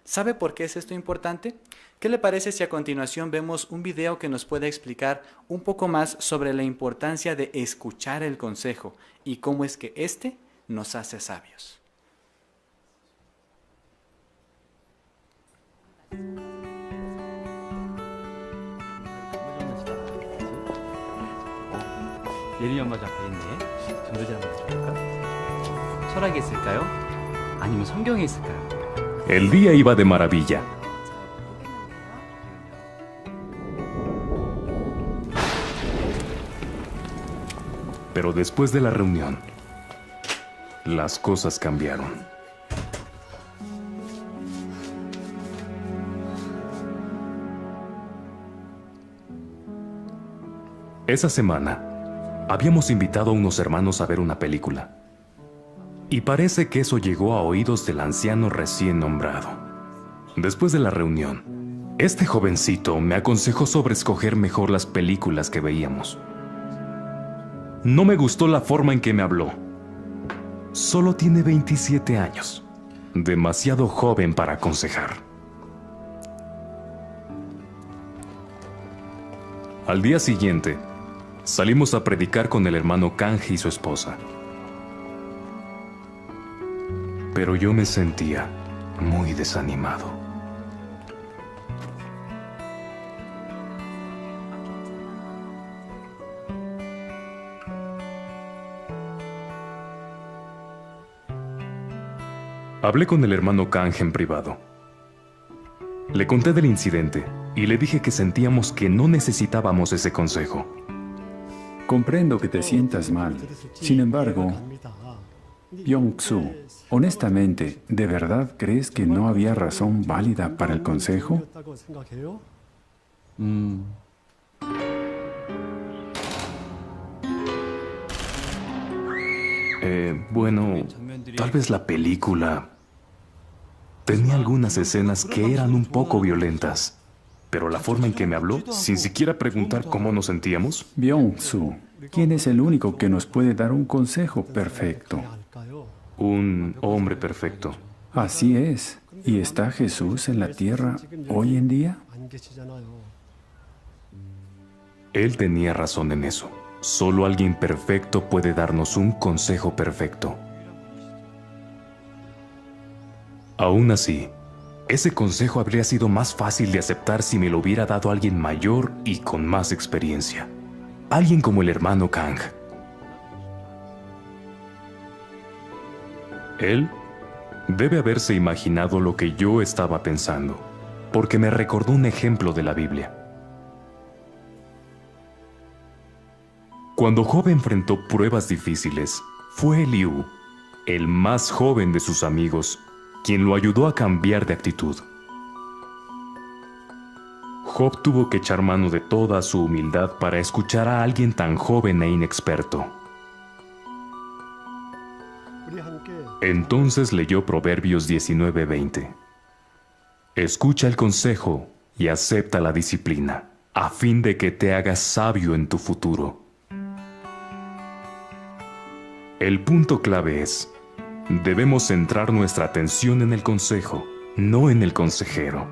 ¿Sabe por qué es esto importante? ¿Qué le parece si a continuación vemos un video que nos puede explicar un poco más sobre la importancia de escuchar el consejo y cómo es que éste nos hace sabios? 예림이 엄마도 앞에 있네. 전도지 한번 볼까? 철학에 있을까요? 아니면 성경에 있을까요? El día iba de maravilla. Pero después de la reunión, las cosas cambiaron. Esa semana, habíamos invitado a unos hermanos a ver una película. Y parece que eso llegó a oídos del anciano recién nombrado. Después de la reunión, este jovencito me aconsejó sobre escoger mejor las películas que veíamos. No me gustó la forma en que me habló. Solo tiene 27 años. Demasiado joven para aconsejar. Al día siguiente, salimos a predicar con el hermano Canje y su esposa. Pero yo me sentía muy desanimado. Hablé con el hermano Canje en privado. Le conté del incidente y le dije que sentíamos que no necesitábamos ese consejo. Comprendo que te sientas mal. Sin embargo, Byung-Su, honestamente, ¿de verdad crees que no había razón válida para el consejo? Bueno, tal vez la película tenía algunas escenas que eran un poco violentas, pero la forma en que me habló, sin siquiera preguntar cómo nos sentíamos. Byung-Su, ¿quién es el único que nos puede dar un consejo perfecto? Un hombre perfecto. Así es. ¿Y está Jesús en la tierra hoy en día? Él tenía razón en eso. Solo alguien perfecto puede darnos un consejo perfecto. Aún así, ese consejo habría sido más fácil de aceptar si me lo hubiera dado alguien mayor y con más experiencia. Alguien como el hermano Kang. Él debe haberse imaginado lo que yo estaba pensando, porque me recordó un ejemplo de la Biblia. Cuando Job enfrentó pruebas difíciles, fue Eliú, el más joven de sus amigos, quien lo ayudó a cambiar de actitud. Job tuvo que echar mano de toda su humildad para escuchar a alguien tan joven e inexperto. Entonces leyó Proverbios 19:20. Escucha el consejo y acepta la disciplina, a fin de que te hagas sabio en tu futuro. El punto clave es, debemos centrar nuestra atención en el consejo, no en el consejero.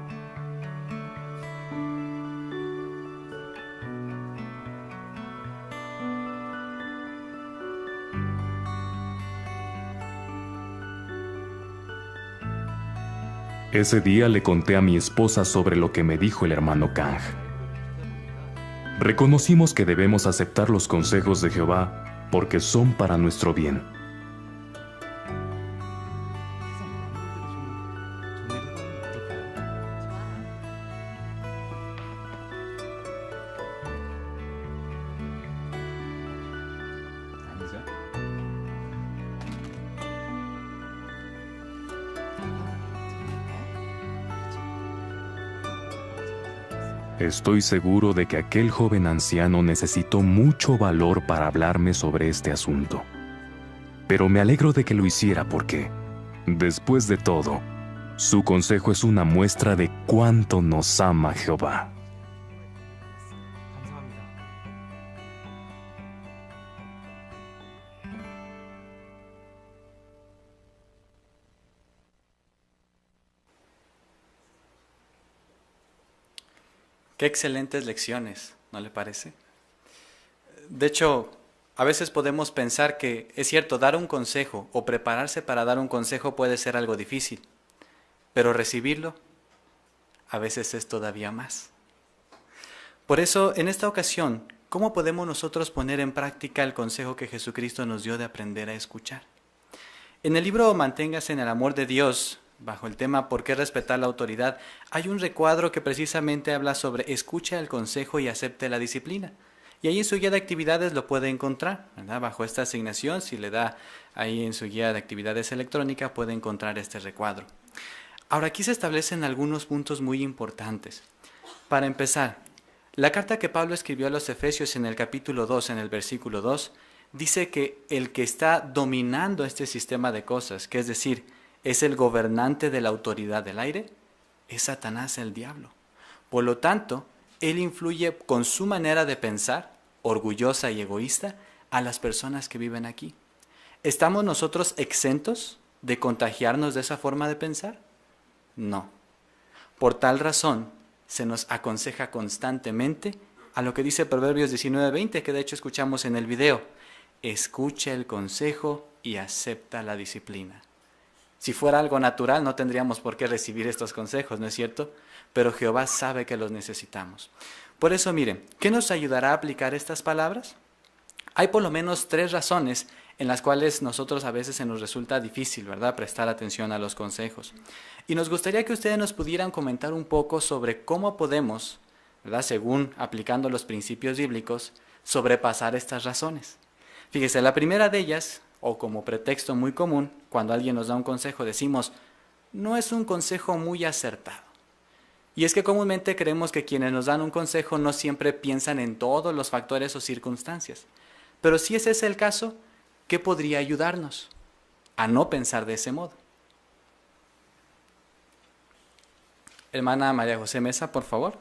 Ese día le conté a mi esposa sobre lo que me dijo el hermano Kang. Reconocimos que debemos aceptar los consejos de Jehová porque son para nuestro bien. Estoy seguro de que aquel joven anciano necesitó mucho valor para hablarme sobre este asunto. Pero me alegro de que lo hiciera porque, después de todo, su consejo es una muestra de cuánto nos ama Jehová. Qué excelentes lecciones, ¿no le parece? De hecho, a veces podemos pensar que es cierto, dar un consejo o prepararse para dar un consejo puede ser algo difícil, pero recibirlo a veces es todavía más. Por eso, en esta ocasión, ¿cómo podemos nosotros poner en práctica el consejo que Jesucristo nos dio de aprender a escuchar? En el libro Manténgase en el amor de Dios, bajo el tema ¿Por qué respetar la autoridad?, hay un recuadro que precisamente habla sobre escucha el consejo y acepte la disciplina. Y ahí en su guía de actividades lo puede encontrar, ¿verdad? Bajo esta asignación, si le da ahí en su guía de actividades electrónica, puede encontrar este recuadro. Ahora, aquí se establecen algunos puntos muy importantes. Para empezar, la carta que Pablo escribió a los Efesios en el capítulo 2, en el versículo 2, dice que el que está dominando este sistema de cosas, que es decir, es el gobernante de la autoridad del aire, es Satanás, el diablo. Por lo tanto, él influye con su manera de pensar, orgullosa y egoísta, a las personas que viven aquí. ¿Estamos nosotros exentos de contagiarnos de esa forma de pensar? No. Por tal razón, se nos aconseja constantemente a lo que dice Proverbios 19:20, que de hecho escuchamos en el video. Escucha el consejo y acepta la disciplina. Si fuera algo natural, no tendríamos por qué recibir estos consejos, ¿no es cierto? Pero Jehová sabe que los necesitamos. Por eso, miren, ¿qué nos ayudará a aplicar estas palabras? Hay por lo menos 3 razones en las cuales nosotros a veces se nos resulta difícil, ¿verdad?, prestar atención a los consejos. Y nos gustaría que ustedes nos pudieran comentar un poco sobre cómo podemos ¿verdad? Según aplicando los principios bíblicos, sobrepasar estas razones. Fíjese, la primera de ellas, o como pretexto muy común, cuando alguien nos da un consejo, decimos, no es un consejo muy acertado. Y es que comúnmente creemos que quienes nos dan un consejo no siempre piensan en todos los factores o circunstancias. Pero si ese es el caso, ¿qué podría ayudarnos a no pensar de ese modo? Hermana María José Mesa, por favor.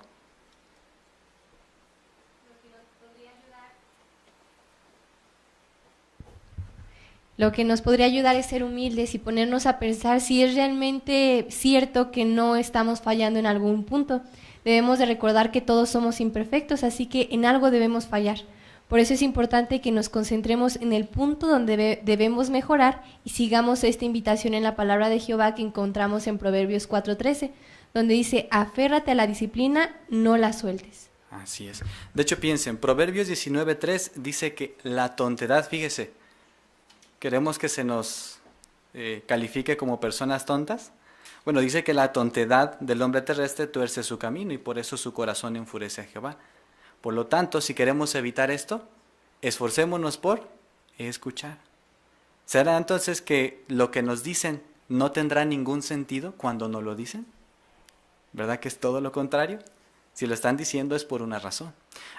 Lo que nos podría ayudar es ser humildes y ponernos a pensar si es realmente cierto que no estamos fallando en algún punto. Debemos de recordar que todos somos imperfectos, así que en algo debemos fallar. Por eso es importante que nos concentremos en el punto donde debemos mejorar y sigamos esta invitación en la palabra de Jehová que encontramos en Proverbios 4:13, donde dice, aférrate a la disciplina, no la sueltes. Así es. De hecho, piensen, Proverbios 19:3 dice que la tontedad, fíjese, ¿queremos que se nos califique como personas tontas? Bueno, dice que la tontedad del hombre terrestre tuerce su camino y por eso su corazón enfurece a Jehová. Por lo tanto, si queremos evitar esto, esforcémonos por escuchar. ¿Será entonces que lo que nos dicen no tendrá ningún sentido cuando no lo dicen? ¿Verdad que es todo lo contrario? Si lo están diciendo es por una razón.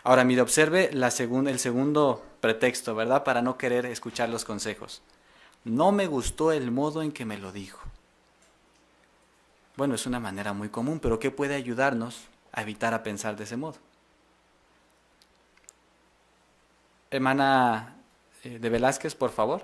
Ahora, mire, observe el segundo pretexto, ¿verdad? Para no querer escuchar los consejos. No me gustó el modo en que me lo dijo. Bueno, es una manera muy común, pero ¿qué puede ayudarnos a evitar a pensar de ese modo? Hermana de Velázquez, por favor.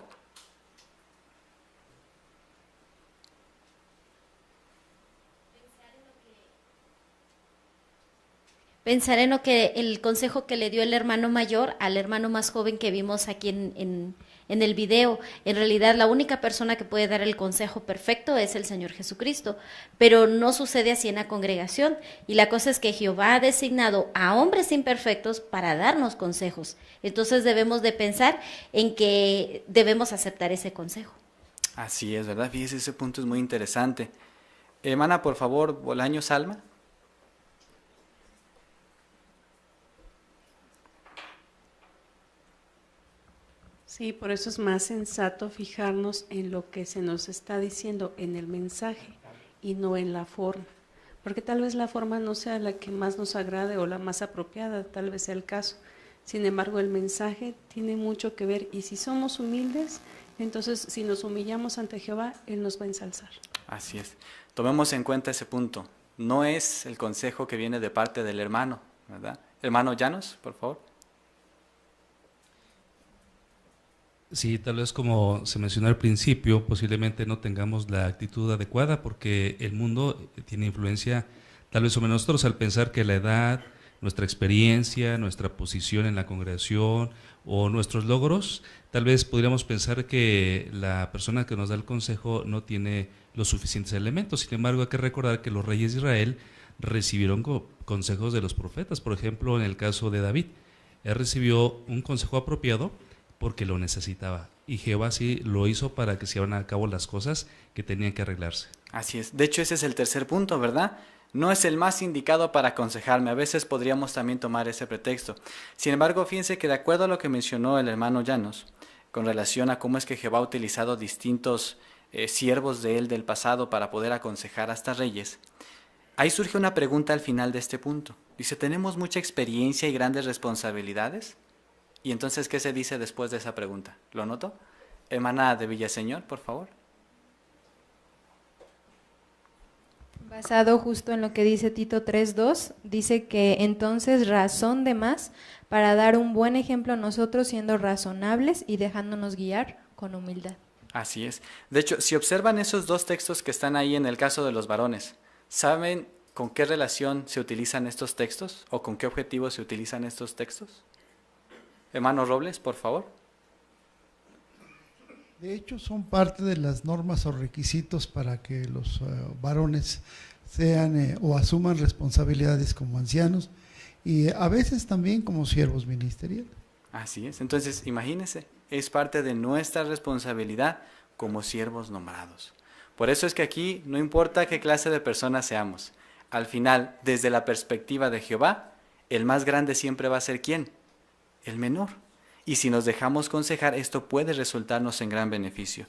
Pensar en lo que el consejo que le dio el hermano mayor al hermano más joven que vimos aquí en el video. En realidad la única persona que puede dar el consejo perfecto es el Señor Jesucristo, pero no sucede así en la congregación. Y la cosa es que Jehová ha designado a hombres imperfectos para darnos consejos. Entonces debemos de pensar en que debemos aceptar ese consejo. Así es, ¿verdad? Fíjese, ese punto es muy interesante. Hermana, por favor, Bolaños Alma. Sí, por eso es más sensato fijarnos en lo que se nos está diciendo en el mensaje y no en la forma, porque tal vez la forma no sea la que más nos agrade o la más apropiada, tal vez sea el caso. Sin embargo, el mensaje tiene mucho que ver y si somos humildes, entonces si nos humillamos ante Jehová, Él nos va a ensalzar. Así es. Tomemos en cuenta ese punto. No es el consejo que viene de parte del hermano, ¿verdad? Hermano Llanos, por favor. Sí, tal vez como se mencionó al principio, posiblemente no tengamos la actitud adecuada porque el mundo tiene influencia tal vez sobre nosotros al pensar que la edad, nuestra experiencia, nuestra posición en la congregación o nuestros logros, tal vez podríamos pensar que la persona que nos da el consejo no tiene los suficientes elementos. Sin embargo, hay que recordar que los reyes de Israel recibieron consejos de los profetas. Por ejemplo, en el caso de David, él recibió un consejo apropiado porque lo necesitaba. Y Jehová sí lo hizo para que se llevaran a cabo las cosas que tenían que arreglarse. Así es. De hecho, ese es el tercer punto, ¿verdad? No es el más indicado para aconsejarme. A veces podríamos también tomar ese pretexto. Sin embargo, fíjense que de acuerdo a lo que mencionó el hermano Llanos, con relación a cómo es que Jehová ha utilizado distintos siervos de él del pasado para poder aconsejar hasta reyes, ahí surge una pregunta al final de este punto. Dice, ¿tenemos mucha experiencia y grandes responsabilidades? Y entonces, ¿qué se dice después de esa pregunta? ¿Lo noto? Hermana de Villaseñor, por favor. Basado justo en lo que dice Tito 3:2, dice que entonces razón de más para dar un buen ejemplo a nosotros siendo razonables y dejándonos guiar con humildad. Así es. De hecho, si observan esos dos textos que están ahí en el caso de los varones, ¿saben con qué relación se utilizan estos textos o con qué objetivo se utilizan estos textos? Hermano Robles, por favor. De hecho, son parte de las normas o requisitos para que los varones sean o asuman responsabilidades como ancianos y a veces también como siervos ministeriales. Así es. Entonces, imagínense, es parte de nuestra responsabilidad como siervos nombrados. Por eso es que aquí no importa qué clase de personas seamos, al final, desde la perspectiva de Jehová, el más grande siempre va a ser ¿quién? El menor. Y si nos dejamos aconsejar, esto puede resultarnos en gran beneficio.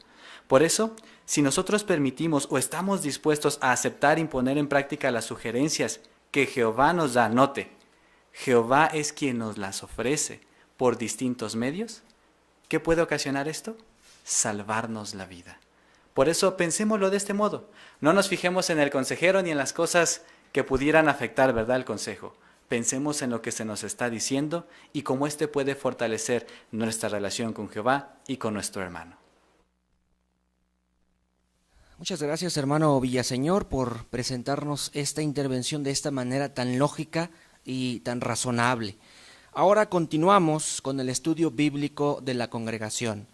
Por eso, si nosotros permitimos o estamos dispuestos a aceptar y poner en práctica las sugerencias que Jehová nos da, note, Jehová es quien nos las ofrece por distintos medios, ¿qué puede ocasionar esto? Salvarnos la vida. Por eso pensémoslo de este modo. No nos fijemos en el consejero ni en las cosas que pudieran afectar, ¿verdad?, el consejo. Pensemos en lo que se nos está diciendo y cómo éste puede fortalecer nuestra relación con Jehová y con nuestro hermano. Muchas gracias, hermano Villaseñor, por presentarnos esta intervención de esta manera tan lógica y tan razonable. Ahora continuamos con el estudio bíblico de la congregación.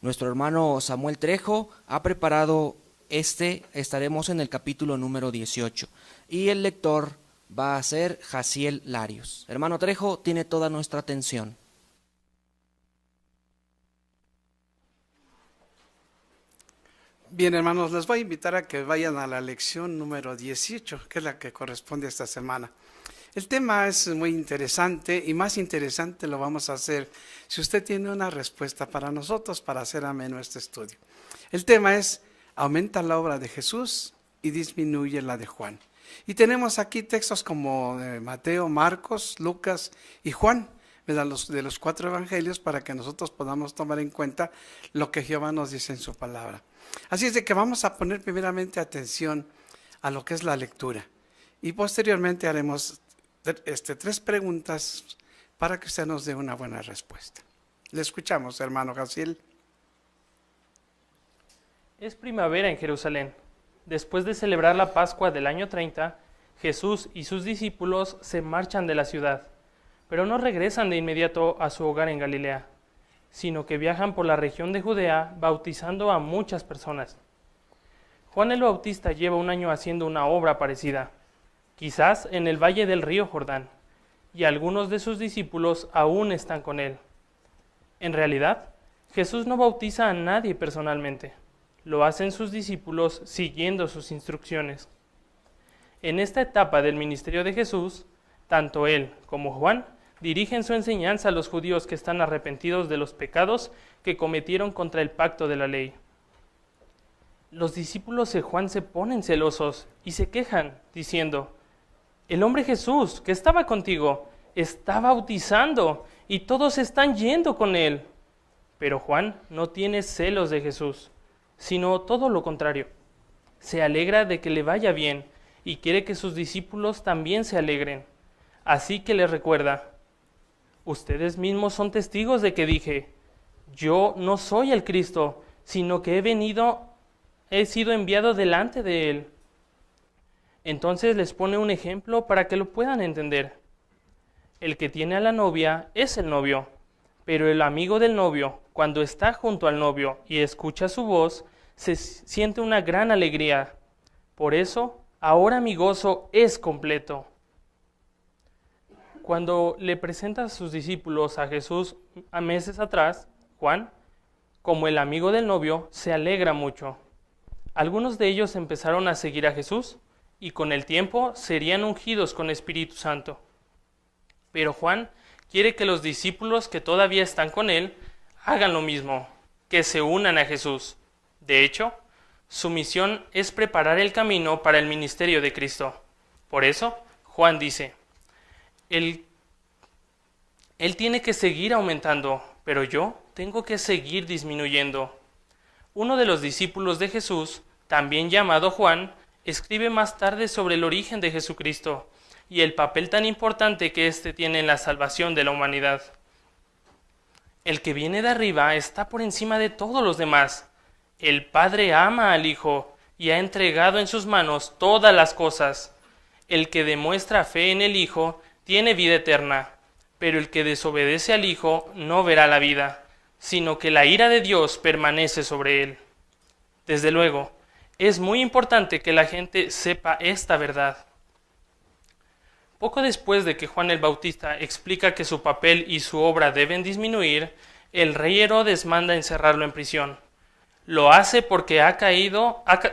Nuestro hermano Samuel Trejo ha preparado estaremos en el capítulo número 18, y el lector va a ser Jaciel Larios. Hermano Trejo, tiene toda nuestra atención. Bien, hermanos, les voy a invitar a que vayan a la lección número 18, que es la que corresponde a esta semana. El tema es muy interesante, y más interesante lo vamos a hacer si usted tiene una respuesta para nosotros, para hacer ameno este estudio. El tema es: aumenta la obra de Jesús y disminuye la de Juan. Y tenemos aquí textos como Mateo, Marcos, Lucas y Juan, ¿verdad?, de los 4 evangelios, para que nosotros podamos tomar en cuenta lo que Jehová nos dice en su palabra. Así es de que vamos a poner primeramente atención a lo que es la lectura, y posteriormente haremos 3 preguntas para que usted nos dé una buena respuesta. Le escuchamos, hermano Jaciel. Es primavera en Jerusalén. Después de celebrar la Pascua del año 30, Jesús y sus discípulos se marchan de la ciudad, pero no regresan de inmediato a su hogar en Galilea, sino que viajan por la región de Judea bautizando a muchas personas. Juan el Bautista lleva un año haciendo una obra parecida, quizás en el valle del río Jordán, y algunos de sus discípulos aún están con él. En realidad, Jesús no bautiza a nadie personalmente, lo hacen sus discípulos siguiendo sus instrucciones. En esta etapa del ministerio de Jesús, tanto él como Juan dirigen su enseñanza a los judíos que están arrepentidos de los pecados que cometieron contra el pacto de la ley. Los discípulos de Juan se ponen celosos y se quejan, diciendo: el hombre Jesús, que estaba contigo, está bautizando y todos están yendo con él. Pero Juan no tiene celos de Jesús, sino todo lo contrario. Se alegra de que le vaya bien y quiere que sus discípulos también se alegren. Así que les recuerda: ustedes mismos son testigos de que dije, yo no soy el Cristo, sino que he sido enviado delante de él. Entonces les pone un ejemplo para que lo puedan entender. El que tiene a la novia es el novio, pero el amigo del novio, cuando está junto al novio y escucha su voz, se siente una gran alegría. Por eso, ahora mi gozo es completo. Cuando le presenta a sus discípulos a Jesús a meses atrás, Juan, como el amigo del novio, se alegra mucho. Algunos de ellos empezaron a seguir a Jesús y con el tiempo serían ungidos con Espíritu Santo. Pero Juan quiere que los discípulos que todavía están con él hagan lo mismo, que se unan a Jesús. De hecho, su misión es preparar el camino para el ministerio de Cristo. Por eso, Juan dice: Él tiene que seguir aumentando, pero yo tengo que seguir disminuyendo. Uno de los discípulos de Jesús, también llamado Juan, escribe más tarde sobre el origen de Jesucristo y el papel tan importante que éste tiene en la salvación de la humanidad. El que viene de arriba está por encima de todos los demás. El Padre ama al Hijo y ha entregado en sus manos todas las cosas. El que demuestra fe en el Hijo tiene vida eterna, pero el que desobedece al Hijo no verá la vida, sino que la ira de Dios permanece sobre él. Desde luego, es muy importante que la gente sepa esta verdad. Poco después de que Juan el Bautista explica que su papel y su obra deben disminuir, el rey Herodes manda encerrarlo en prisión. Lo hace porque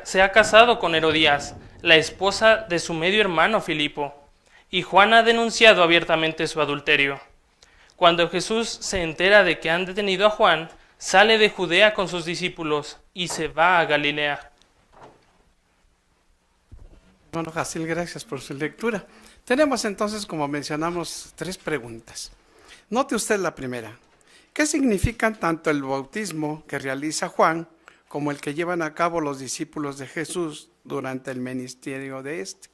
se ha casado con Herodías, la esposa de su medio hermano Filipo, y Juan ha denunciado abiertamente su adulterio. Cuando Jesús se entera de que han detenido a Juan, sale de Judea con sus discípulos y se va a Galilea. Bueno, Jaciel, gracias por su lectura. Tenemos entonces, como mencionamos, 3 preguntas. Note usted la primera. ¿Qué significan tanto el bautismo que realiza Juan como el que llevan a cabo los discípulos de Jesús durante el ministerio de este?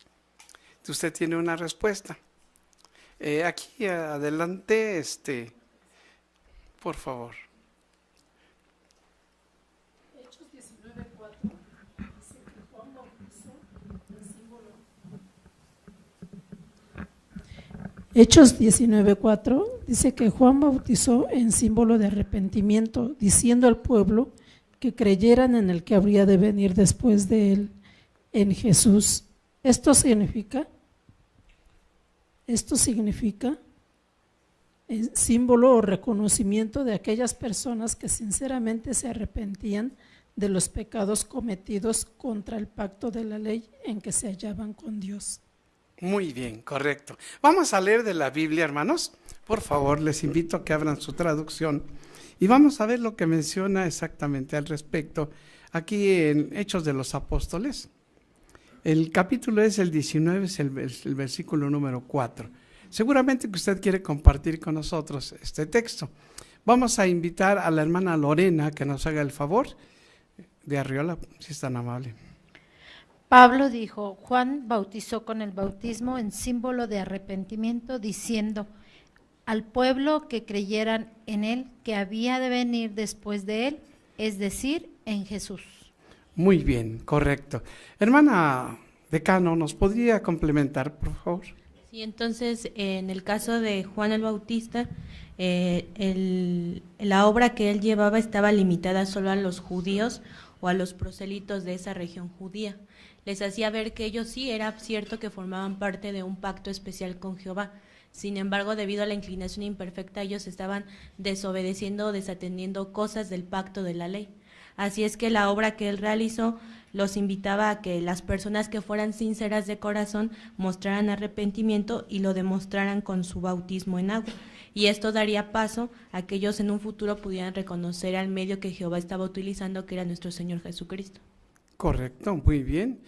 Usted tiene una respuesta. Aquí adelante, por favor. Hechos 19:4 dice que Juan bautizó en símbolo. Hechos 19:4 dice que Juan bautizó en símbolo de arrepentimiento, diciendo al pueblo que creyeran en el que habría de venir después de él, en Jesús. Esto significa símbolo o reconocimiento de aquellas personas que sinceramente se arrepentían de los pecados cometidos contra el pacto de la ley en que se hallaban con Dios. Muy bien, correcto. Vamos a leer de la Biblia, hermanos. Por favor, les invito a que abran su traducción y vamos a ver lo que menciona exactamente al respecto aquí en Hechos de los Apóstoles. El capítulo es el 19, es el versículo número 4. Seguramente que usted quiere compartir con nosotros este texto. Vamos a invitar a la hermana Lorena que nos haga el favor de Arriola, si es tan amable. Pablo dijo, Juan bautizó con el bautismo en símbolo de arrepentimiento, diciendo al pueblo que creyeran en él, que había de venir después de él, es decir, en Jesús. Muy bien, correcto. Hermana decano, ¿nos podría complementar, por favor? Sí, entonces, en el caso de Juan el Bautista, la obra que él llevaba estaba limitada solo a los judíos o a los prosélitos de esa región judía. Les hacía ver que ellos sí era cierto que formaban parte de un pacto especial con Jehová. Sin embargo, debido a la inclinación imperfecta, ellos estaban desobedeciendo o desatendiendo cosas del pacto de la ley. Así es que la obra que él realizó los invitaba a que las personas que fueran sinceras de corazón mostraran arrepentimiento y lo demostraran con su bautismo en agua. Y esto daría paso a que ellos en un futuro pudieran reconocer al medio que Jehová estaba utilizando, que era nuestro Señor Jesucristo. Correcto, muy bien.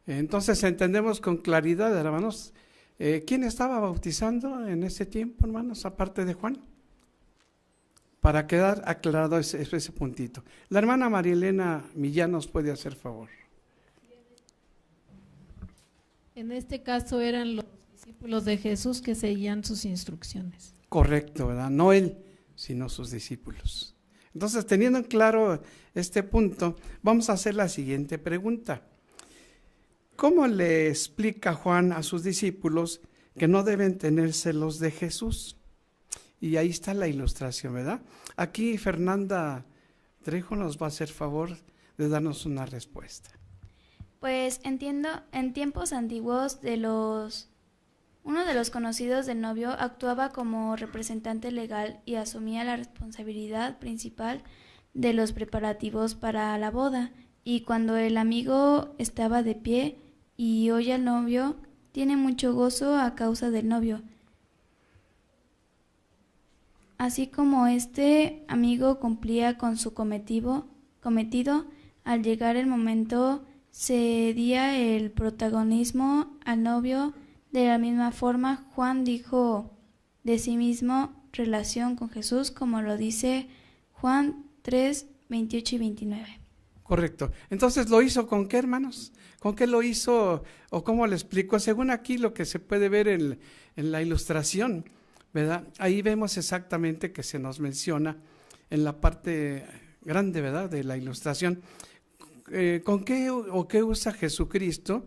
Entonces entendemos con claridad, hermanos, ¿quién estaba bautizando en ese tiempo, hermanos, aparte de Juan? Para quedar aclarado ese puntito. La hermana María Elena Millán nos puede hacer favor. En este caso eran los discípulos de Jesús que seguían sus instrucciones. Correcto, ¿verdad? No él, sino sus discípulos. Entonces, teniendo en claro este punto, vamos a hacer la siguiente pregunta. ¿Cómo le explica Juan a sus discípulos que no deben tener celos de Jesús? Y ahí está la ilustración, ¿verdad? Aquí Fernanda Trejo nos va a hacer favor de darnos una respuesta. Pues entiendo, en tiempos antiguos uno de los conocidos del novio actuaba como representante legal y asumía la responsabilidad principal de los preparativos para la boda. Y cuando el amigo estaba de pie y oye al novio, tiene mucho gozo a causa del novio. Así como este amigo cumplía con su cometido, al llegar el momento cedía el protagonismo al novio. De la misma forma, Juan dijo de sí mismo relación con Jesús, como lo dice Juan 3, 28 y 29. Correcto. Entonces, ¿lo hizo con qué, hermanos? ¿Con qué lo hizo o cómo le explicó? Según aquí lo que se puede ver en la ilustración, ¿verdad? Ahí vemos exactamente que se nos menciona en la parte grande, ¿verdad?, de la ilustración. ¿Con qué o qué usa Jesucristo?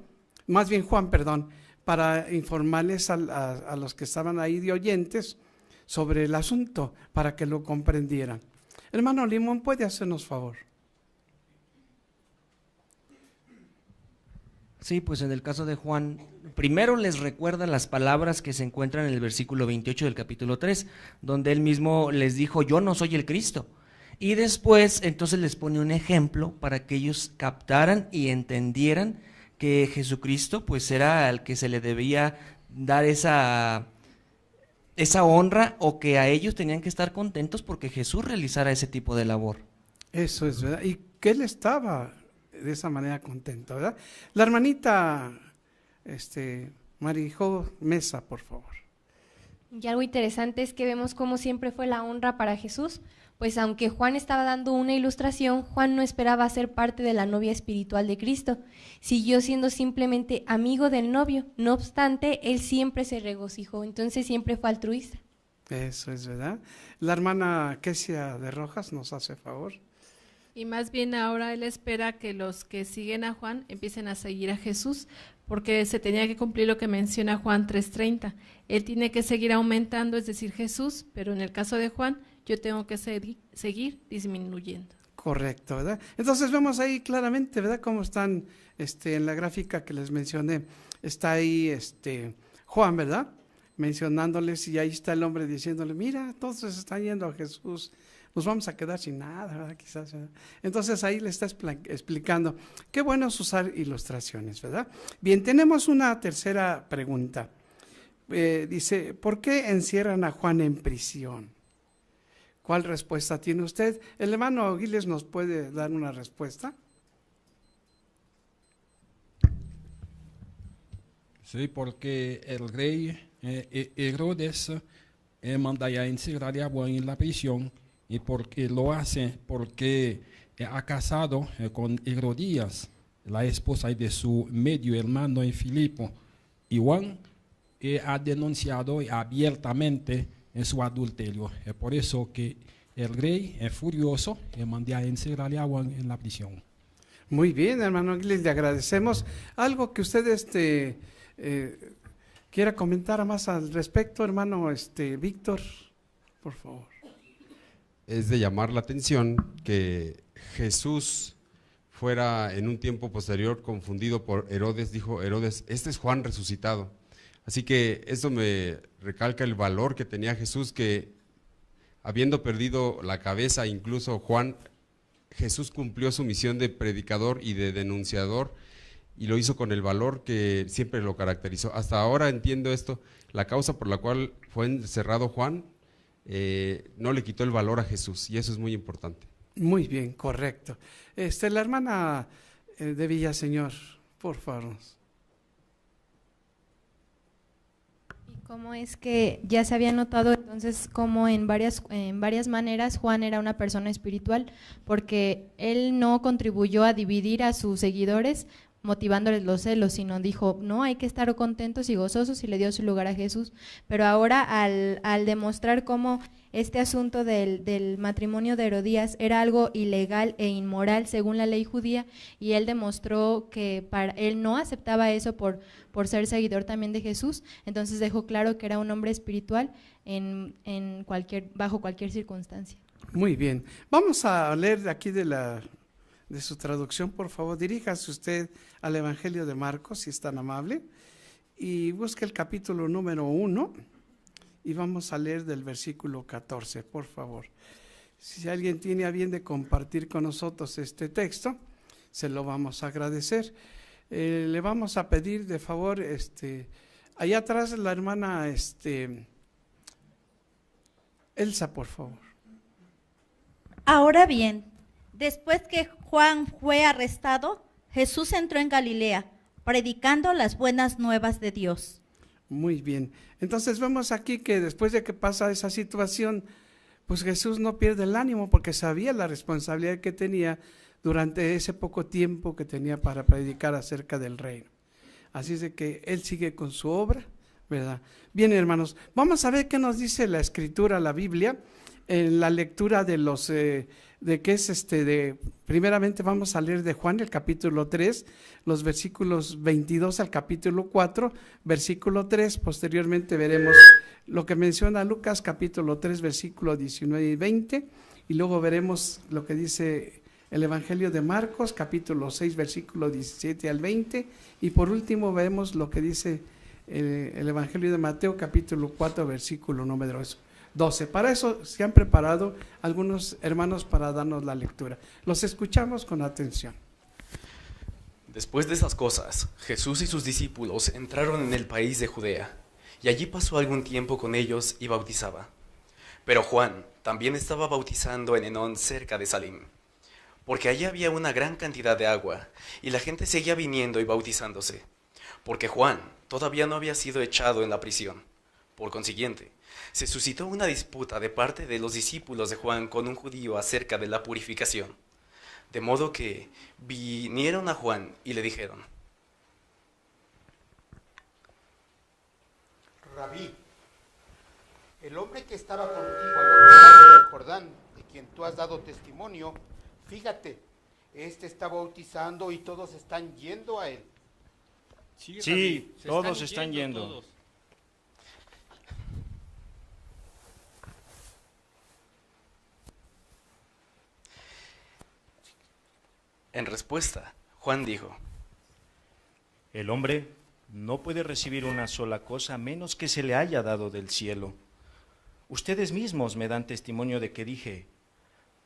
Más bien Juan, perdón, para informarles a los que estaban ahí de oyentes sobre el asunto, para que lo comprendieran. Hermano Limón, ¿puede hacernos favor? Sí, pues en el caso de Juan, primero les recuerda las palabras que se encuentran en el versículo 28 del capítulo 3, donde él mismo les dijo, yo no soy el Cristo. Y después, entonces les pone un ejemplo para que ellos captaran y entendieran que Jesucristo, pues era al que se le debía dar esa honra, o que a ellos tenían que estar contentos porque Jesús realizara ese tipo de labor. Eso es verdad. Y que él estaba de esa manera contento, ¿verdad? La hermanita Marijo Mesa, por favor. Y algo interesante es que vemos cómo siempre fue la honra para Jesús, pues aunque Juan estaba dando una ilustración, Juan no esperaba ser parte de la novia espiritual de Cristo, siguió siendo simplemente amigo del novio, no obstante, él siempre se regocijó, entonces siempre fue altruista. Eso es verdad. La hermana Kesia de Rojas nos hace favor. Y más bien ahora él espera que los que siguen a Juan empiecen a seguir a Jesús, porque se tenía que cumplir lo que menciona Juan 3:30. Él tiene que seguir aumentando, es decir, Jesús, pero en el caso de Juan, yo tengo que seguir disminuyendo. Correcto, ¿verdad? Entonces vemos ahí claramente, ¿verdad? Cómo están en la gráfica que les mencioné. Está ahí Juan, ¿verdad? Mencionándoles, y ahí está el hombre diciéndole, mira, todos se están yendo a Jesús, nos vamos a quedar sin nada, ¿verdad? Quizás, ¿verdad? Entonces ahí le está explicando. Qué bueno es usar ilustraciones, ¿verdad? Bien, tenemos una tercera pregunta. Dice, ¿por qué encierran a Juan en prisión? ¿Cuál respuesta tiene usted? El hermano Aguiles nos puede dar una respuesta. Sí, porque el rey Herodes manda a encerrar a Juan en la prisión, y porque lo hace porque ha casado con Herodías, la esposa de su medio hermano Filipo, y Juan ha denunciado abiertamente en su adulterio. Es por eso que el rey es furioso y manda a encerrar a Juan en la prisión. Muy bien, hermano Aguiles, le agradecemos. Algo que usted quiera comentar más al respecto, hermano Víctor, por favor. Es de llamar la atención que Jesús fuera en un tiempo posterior confundido por Herodes. Dijo Herodes, este es Juan resucitado. Así que esto me recalca el valor que tenía Jesús, que habiendo perdido la cabeza incluso Juan, Jesús cumplió su misión de predicador y de denunciador, y lo hizo con el valor que siempre lo caracterizó. Hasta ahora entiendo esto, la causa por la cual fue encerrado Juan no le quitó el valor a Jesús, y eso es muy importante. Muy bien, correcto. La hermana de Villaseñor, por favor. Cómo es que ya se había notado entonces como en varias maneras Juan era una persona espiritual, porque él no contribuyó a dividir a sus seguidores motivándoles los celos, sino dijo, no, hay que estar contentos y gozosos, y le dio su lugar a Jesús. Pero ahora al demostrar cómo este asunto del matrimonio de Herodías era algo ilegal e inmoral según la ley judía, y él demostró que él no aceptaba eso por ser seguidor también de Jesús, entonces dejó claro que era un hombre espiritual bajo cualquier circunstancia. Muy bien, vamos a leer de aquí de su traducción, por favor. Diríjase usted al Evangelio de Marcos, si es tan amable, y busque el capítulo número 1, y vamos a leer del versículo 14, por favor. Si alguien tiene a bien de compartir con nosotros este texto, se lo vamos a agradecer. Le vamos a pedir de favor, allá atrás la hermana Elsa, por favor. Ahora bien, después que Juan fue arrestado, Jesús entró en Galilea, predicando las buenas nuevas de Dios. Muy bien. Entonces vemos aquí que después de que pasa esa situación, pues Jesús no pierde el ánimo, porque sabía la responsabilidad que tenía durante ese poco tiempo que tenía para predicar acerca del reino. Así es de que él sigue con su obra, ¿verdad? Bien, hermanos, vamos a ver qué nos dice la Escritura, la Biblia, en la lectura de los primeramente vamos a leer de Juan el capítulo 3, los versículos 22 al capítulo 4, versículo 3, posteriormente veremos lo que menciona Lucas capítulo 3, versículo 19 y 20, y luego veremos lo que dice el Evangelio de Marcos capítulo 6, versículo 17 al 20, y por último vemos lo que dice el Evangelio de Mateo capítulo 4, versículo número 12. Para eso se han preparado algunos hermanos para darnos la lectura. Los escuchamos con atención. Después de esas cosas, Jesús y sus discípulos entraron en el país de Judea, y allí pasó algún tiempo con ellos y bautizaba. Pero Juan también estaba bautizando en Enón cerca de Salim, porque allí había una gran cantidad de agua, y la gente seguía viniendo y bautizándose, porque Juan todavía no había sido echado en la prisión. Por consiguiente, se suscitó una disputa de parte de los discípulos de Juan con un judío acerca de la purificación, de modo que vinieron a Juan y le dijeron: Rabí, el hombre que estaba contigo al otro lado del Jordán, de quien tú has dado testimonio, fíjate, este está bautizando y todos están yendo a él. Sí, todos están yendo. En respuesta, Juan dijo: El hombre no puede recibir una sola cosa menos que se le haya dado del cielo. Ustedes mismos me dan testimonio de que dije: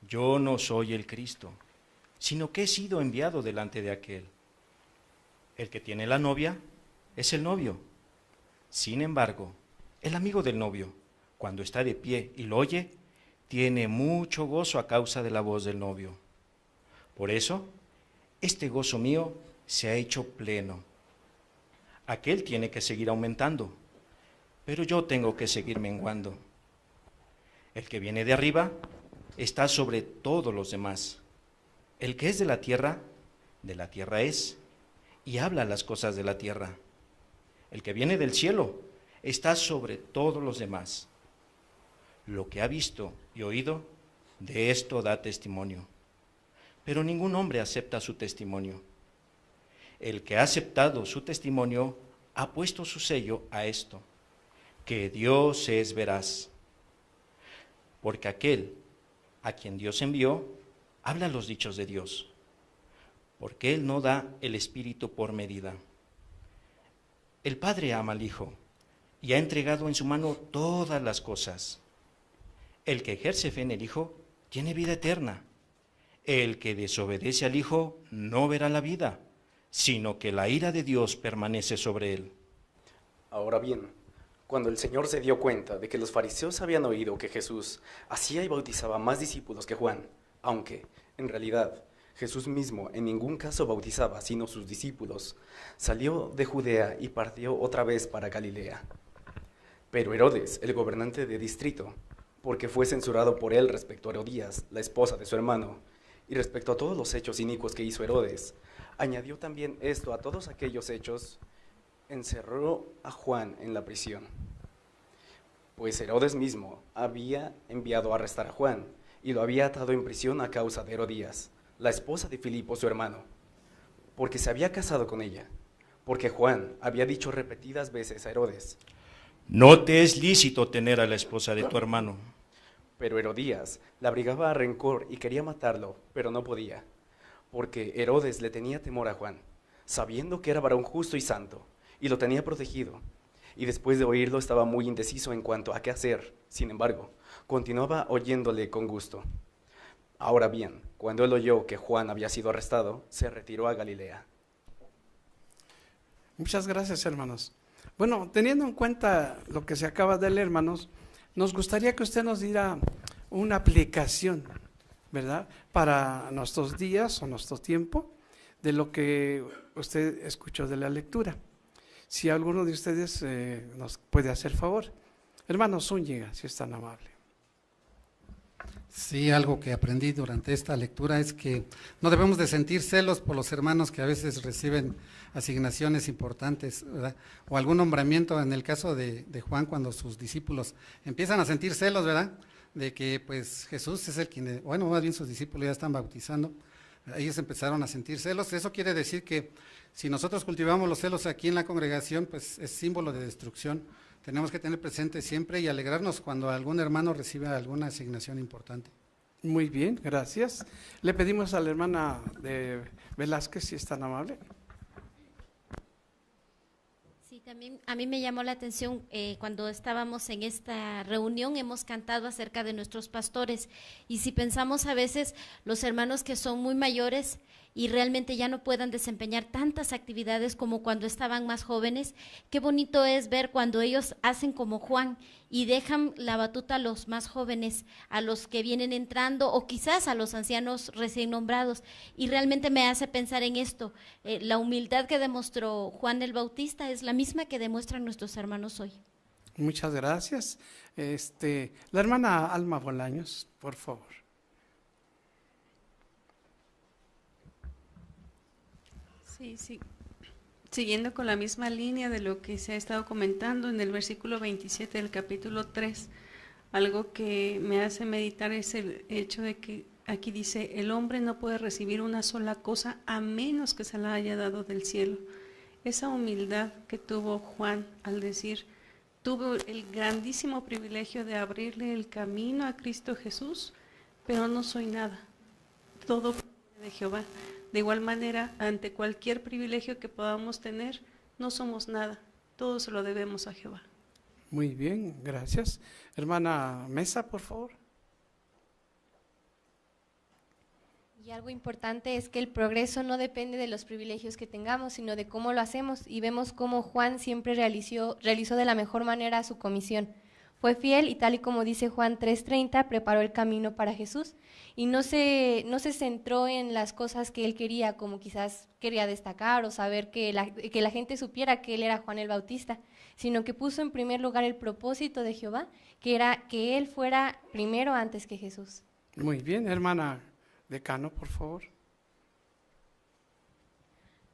yo no soy el Cristo, sino que he sido enviado delante de aquel. El que tiene la novia es el novio. Sin embargo, el amigo del novio, cuando está de pie y lo oye, tiene mucho gozo a causa de la voz del novio. Por eso, este gozo mío se ha hecho pleno. Aquel tiene que seguir aumentando, pero yo tengo que seguir menguando. El que viene de arriba está sobre todos los demás. El que es de la tierra es, y habla las cosas de la tierra. El que viene del cielo está sobre todos los demás. Lo que ha visto y oído, de esto da testimonio. Pero ningún hombre acepta su testimonio. El que ha aceptado su testimonio ha puesto su sello a esto, que Dios es veraz. Porque aquel a quien Dios envió habla los dichos de Dios, porque Él no da el Espíritu por medida. El Padre ama al Hijo y ha entregado en su mano todas las cosas. El que ejerce fe en el Hijo tiene vida eterna. El que desobedece al Hijo no verá la vida, sino que la ira de Dios permanece sobre él. Ahora bien, cuando el Señor se dio cuenta de que los fariseos habían oído que Jesús hacía y bautizaba más discípulos que Juan, aunque, en realidad, Jesús mismo en ningún caso bautizaba, sino sus discípulos, salió de Judea y partió otra vez para Galilea. Pero Herodes, el gobernante de distrito, porque fue censurado por él respecto a Herodías, la esposa de su hermano, y respecto a todos los hechos inicuos que hizo Herodes, añadió también esto a todos aquellos hechos, encerró a Juan en la prisión. Pues Herodes mismo había enviado a arrestar a Juan, y lo había atado en prisión a causa de Herodías, la esposa de Filipo, su hermano, porque se había casado con ella, porque Juan había dicho repetidas veces a Herodes: no te es lícito tener a la esposa de tu hermano. Pero Herodías la abrigaba a rencor y quería matarlo, pero no podía, porque Herodes le tenía temor a Juan, sabiendo que era varón justo y santo, y lo tenía protegido. Y después de oírlo estaba muy indeciso en cuanto a qué hacer. Sin embargo, continuaba oyéndole con gusto. Ahora bien, cuando él oyó que Juan había sido arrestado, se retiró a Galilea. Muchas gracias, hermanos. Bueno, teniendo en cuenta lo que se acaba de leer, hermanos, nos gustaría que usted nos diera una aplicación, ¿verdad?, para nuestros días o nuestro tiempo, de lo que usted escuchó de la lectura. Si alguno de ustedes nos puede hacer favor. Hermano Zúñiga, si es tan amable. Sí, algo que aprendí durante esta lectura es que no debemos de sentir celos por los hermanos que a veces reciben asignaciones importantes, ¿verdad?, o algún nombramiento. En el caso de Juan, cuando sus discípulos empiezan a sentir celos, ¿verdad?, de que pues Jesús es el quien, bueno, más bien sus discípulos ya están bautizando, ellos empezaron a sentir celos. Eso quiere decir que si nosotros cultivamos los celos aquí en la congregación, pues es símbolo de destrucción. Tenemos que tener presente siempre y alegrarnos cuando algún hermano recibe alguna asignación importante. Muy bien, gracias. Le pedimos a la hermana de Velázquez, si es tan amable. Sí, también a mí me llamó la atención cuando estábamos en esta reunión, hemos cantado acerca de nuestros pastores, y si pensamos a veces los hermanos que son muy mayores y realmente ya no puedan desempeñar tantas actividades como cuando estaban más jóvenes. Qué bonito es ver cuando ellos hacen como Juan y dejan la batuta a los más jóvenes, a los que vienen entrando o quizás a los ancianos recién nombrados. Y realmente me hace pensar en esto, la humildad que demostró Juan el Bautista es la misma que demuestran nuestros hermanos hoy. Muchas gracias. La hermana Alma Bolaños, por favor. Sí. Siguiendo con la misma línea de lo que se ha estado comentando en el versículo 27 del capítulo 3, algo que me hace meditar es el hecho de que aquí dice, el hombre no puede recibir una sola cosa a menos que se la haya dado del cielo. Esa humildad que tuvo Juan al decir, tuve el grandísimo privilegio de abrirle el camino a Cristo Jesús, pero no soy nada, todo de Jehová. De igual manera, ante cualquier privilegio que podamos tener, no somos nada, todo se lo debemos a Jehová. Muy bien, gracias. Hermana Mesa, por favor. Y algo importante es que el progreso no depende de los privilegios que tengamos, sino de cómo lo hacemos. Y vemos cómo Juan siempre realizó de la mejor manera su comisión. Fue fiel y tal y como dice Juan 3:30, preparó el camino para Jesús. Y no se centró en las cosas que él quería, como quizás quería destacar o saber que la gente supiera que él era Juan el Bautista, sino que puso en primer lugar el propósito de Jehová, que era que él fuera primero antes que Jesús. Muy bien, hermana Decano, por favor.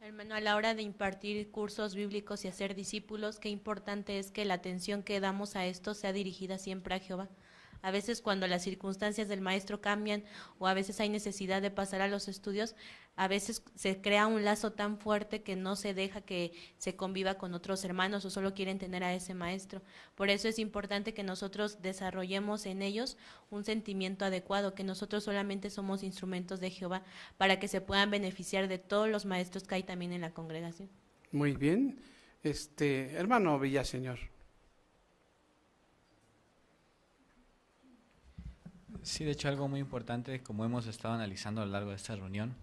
Hermano, a la hora de impartir cursos bíblicos y hacer discípulos, qué importante es que la atención que damos a esto sea dirigida siempre a Jehová. A veces cuando las circunstancias del maestro cambian o a veces hay necesidad de pasar a los estudios, a veces se crea un lazo tan fuerte que no se deja que se conviva con otros hermanos o solo quieren tener a ese maestro. Por eso es importante que nosotros desarrollemos en ellos un sentimiento adecuado, que nosotros solamente somos instrumentos de Jehová para que se puedan beneficiar de todos los maestros que hay también en la congregación. Muy bien. Hermano Villaseñor. Sí, de hecho algo muy importante, como hemos estado analizando a lo largo de esta reunión,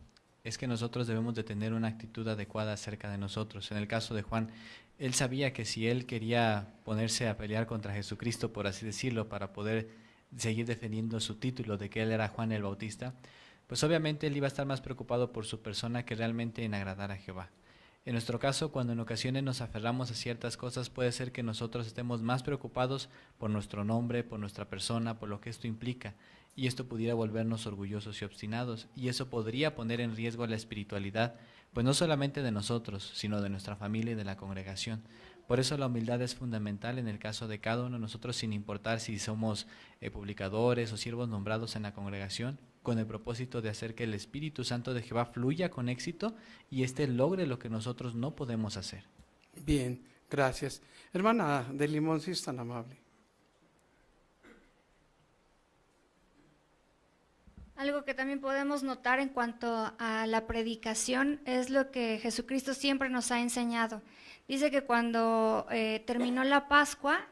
es que nosotros debemos de tener una actitud adecuada acerca de nosotros. En el caso de Juan, él sabía que si él quería ponerse a pelear contra Jesucristo, por así decirlo, para poder seguir defendiendo su título de que él era Juan el Bautista, pues obviamente él iba a estar más preocupado por su persona que realmente en agradar a Jehová. En nuestro caso, cuando en ocasiones nos aferramos a ciertas cosas, puede ser que nosotros estemos más preocupados por nuestro nombre, por nuestra persona, por lo que esto implica, y esto pudiera volvernos orgullosos y obstinados, y eso podría poner en riesgo la espiritualidad, pues no solamente de nosotros, sino de nuestra familia y de la congregación. Por eso la humildad es fundamental en el caso de cada uno de nosotros, sin importar si somos publicadores o siervos nombrados en la congregación, con el propósito de hacer que el Espíritu Santo de Jehová fluya con éxito y éste logre lo que nosotros no podemos hacer. Bien, gracias. Hermana de Limón, si es tan amable. Algo que también podemos notar en cuanto a la predicación es lo que Jesucristo siempre nos ha enseñado. Dice que cuando terminó la Pascua,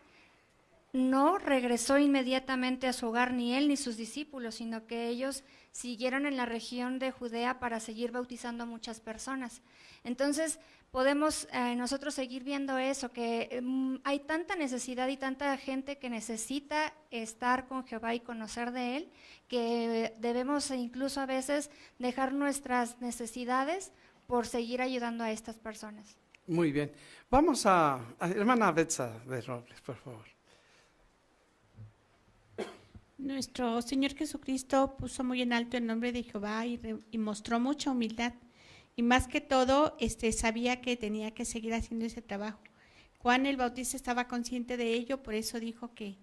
no regresó inmediatamente a su hogar ni él ni sus discípulos, sino que ellos siguieron en la región de Judea para seguir bautizando a muchas personas. Entonces podemos nosotros seguir viendo eso, que hay tanta necesidad y tanta gente que necesita estar con Jehová y conocer de Él, que debemos incluso a veces dejar nuestras necesidades por seguir ayudando a estas personas. Muy bien. Vamos a hermana Betsa de Robles, por favor. Nuestro Señor Jesucristo puso muy en alto el nombre de Jehová y mostró mucha humildad. Y más que todo, sabía que tenía que seguir haciendo ese trabajo. Juan el Bautista estaba consciente de ello, por eso dijo que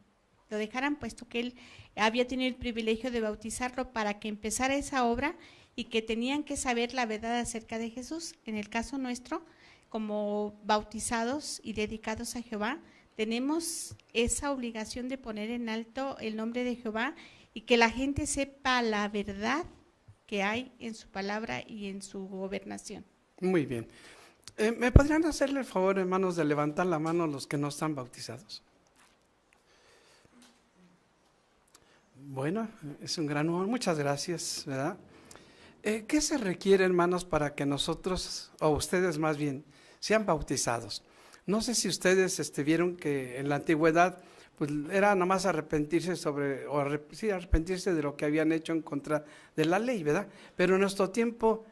lo dejaran, puesto que él había tenido el privilegio de bautizarlo para que empezara esa obra y que tenían que saber la verdad acerca de Jesús. En el caso nuestro, como bautizados y dedicados a Jehová, tenemos esa obligación de poner en alto el nombre de Jehová y que la gente sepa la verdad que hay en su palabra y en su gobernación. Muy bien. ¿Me podrían hacerle el favor, hermanos, de levantar la mano los que no están bautizados? Bueno, es un gran honor. Muchas gracias, ¿verdad? ¿Qué se requiere, hermanos, para que nosotros, o ustedes más bien, sean bautizados? No sé si ustedes vieron que en la antigüedad pues era nomás arrepentirse arrepentirse de lo que habían hecho en contra de la ley, ¿verdad? Pero en nuestro tiempo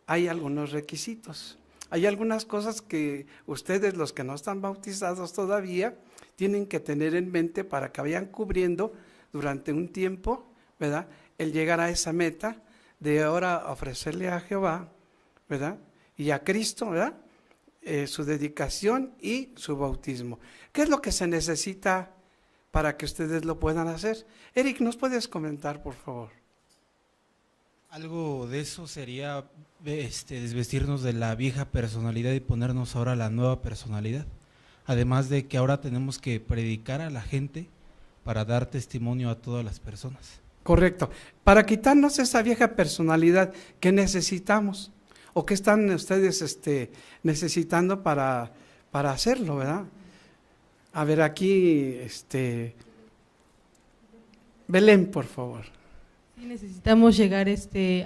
hay algunos requisitos. Hay algunas cosas que ustedes, los que no están bautizados todavía, tienen que tener en mente para que vayan cubriendo durante un tiempo, ¿verdad? El llegar a esa meta de ahora ofrecerle a Jehová, ¿verdad? Y a Cristo, ¿verdad? Su dedicación y su bautismo. ¿Qué es lo que se necesita para que ustedes lo puedan hacer? Eric, ¿nos puedes comentar, por favor? Algo de eso sería desvestirnos de la vieja personalidad y ponernos ahora la nueva personalidad. Además de que ahora tenemos que predicar a la gente para dar testimonio a todas las personas. Correcto. Para quitarnos esa vieja personalidad, ¿qué necesitamos? ¿O qué están ustedes necesitando para hacerlo, verdad? A ver, aquí, Belén, por favor. Sí, necesitamos llegar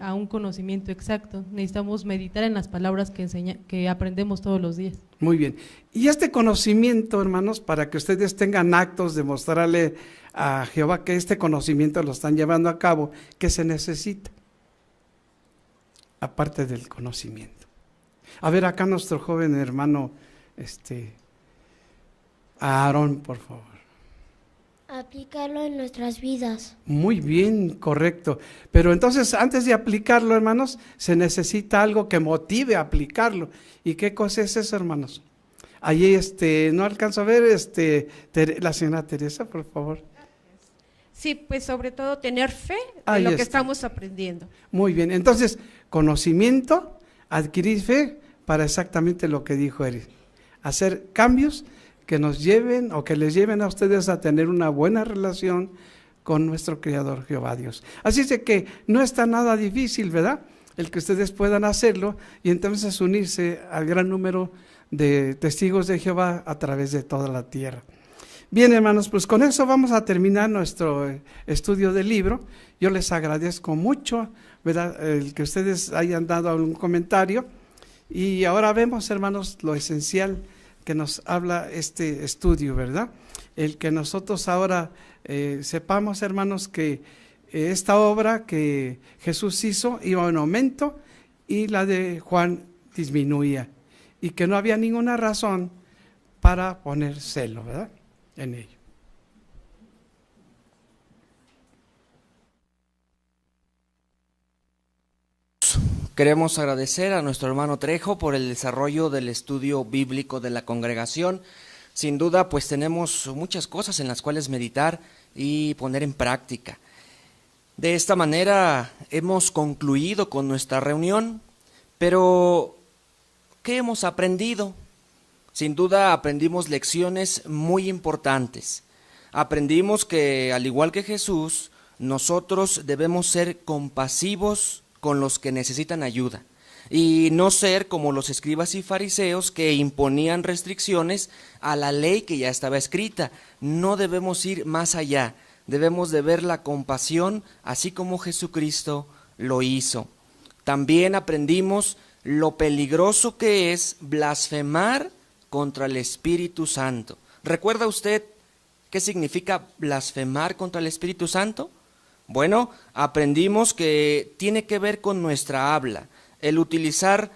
a un conocimiento exacto. Necesitamos meditar en las palabras que aprendemos todos los días. Muy bien. Y este conocimiento, hermanos, para que ustedes tengan actos de mostrarle a Jehová que este conocimiento lo están llevando a cabo, ¿qué se necesita? Aparte del conocimiento. A ver, acá nuestro joven hermano, Aarón, por favor. Aplicarlo en nuestras vidas. Muy bien, correcto. Pero entonces, antes de aplicarlo, hermanos, se necesita algo que motive a aplicarlo. ¿Y qué cosa es eso, hermanos? Allí, no alcanzo a ver, la señora Teresa, por favor. Sí, pues sobre todo tener fe en Ahí lo que está. estamos aprendiendo. Muy bien, entonces, conocimiento, adquirir fe para exactamente lo que dijo Eric. Hacer cambios que nos lleven o que les lleven a ustedes a tener una buena relación con nuestro Creador Jehová Dios. Así es de que no está nada difícil, ¿verdad? El que ustedes puedan hacerlo y entonces unirse al gran número de testigos de Jehová a través de toda la tierra. Bien, hermanos, pues con eso vamos a terminar nuestro estudio del libro. Yo les agradezco mucho, ¿verdad?, el que ustedes hayan dado algún comentario. Y ahora vemos, hermanos, lo esencial que nos habla este estudio, ¿verdad? El que nosotros ahora sepamos, hermanos, que esta obra que Jesús hizo iba en aumento y la de Juan disminuía. Y que no había ninguna razón para poner celo, ¿verdad?, en ello. Queremos agradecer a nuestro hermano Trejo por el desarrollo del estudio bíblico de la congregación. Sin duda, pues tenemos muchas cosas en las cuales meditar y poner en práctica. De esta manera hemos concluido con nuestra reunión, pero ¿qué hemos aprendido? Sin duda aprendimos lecciones muy importantes. Aprendimos que, al igual que Jesús, nosotros debemos ser compasivos con los que necesitan ayuda y no ser como los escribas y fariseos que imponían restricciones a la ley que ya estaba escrita. No debemos ir más allá, debemos de ver la compasión así como Jesucristo lo hizo. También aprendimos lo peligroso que es blasfemar contra el Espíritu Santo. ¿Recuerda usted qué significa blasfemar contra el Espíritu Santo? Bueno, aprendimos que tiene que ver con nuestra habla, el utilizar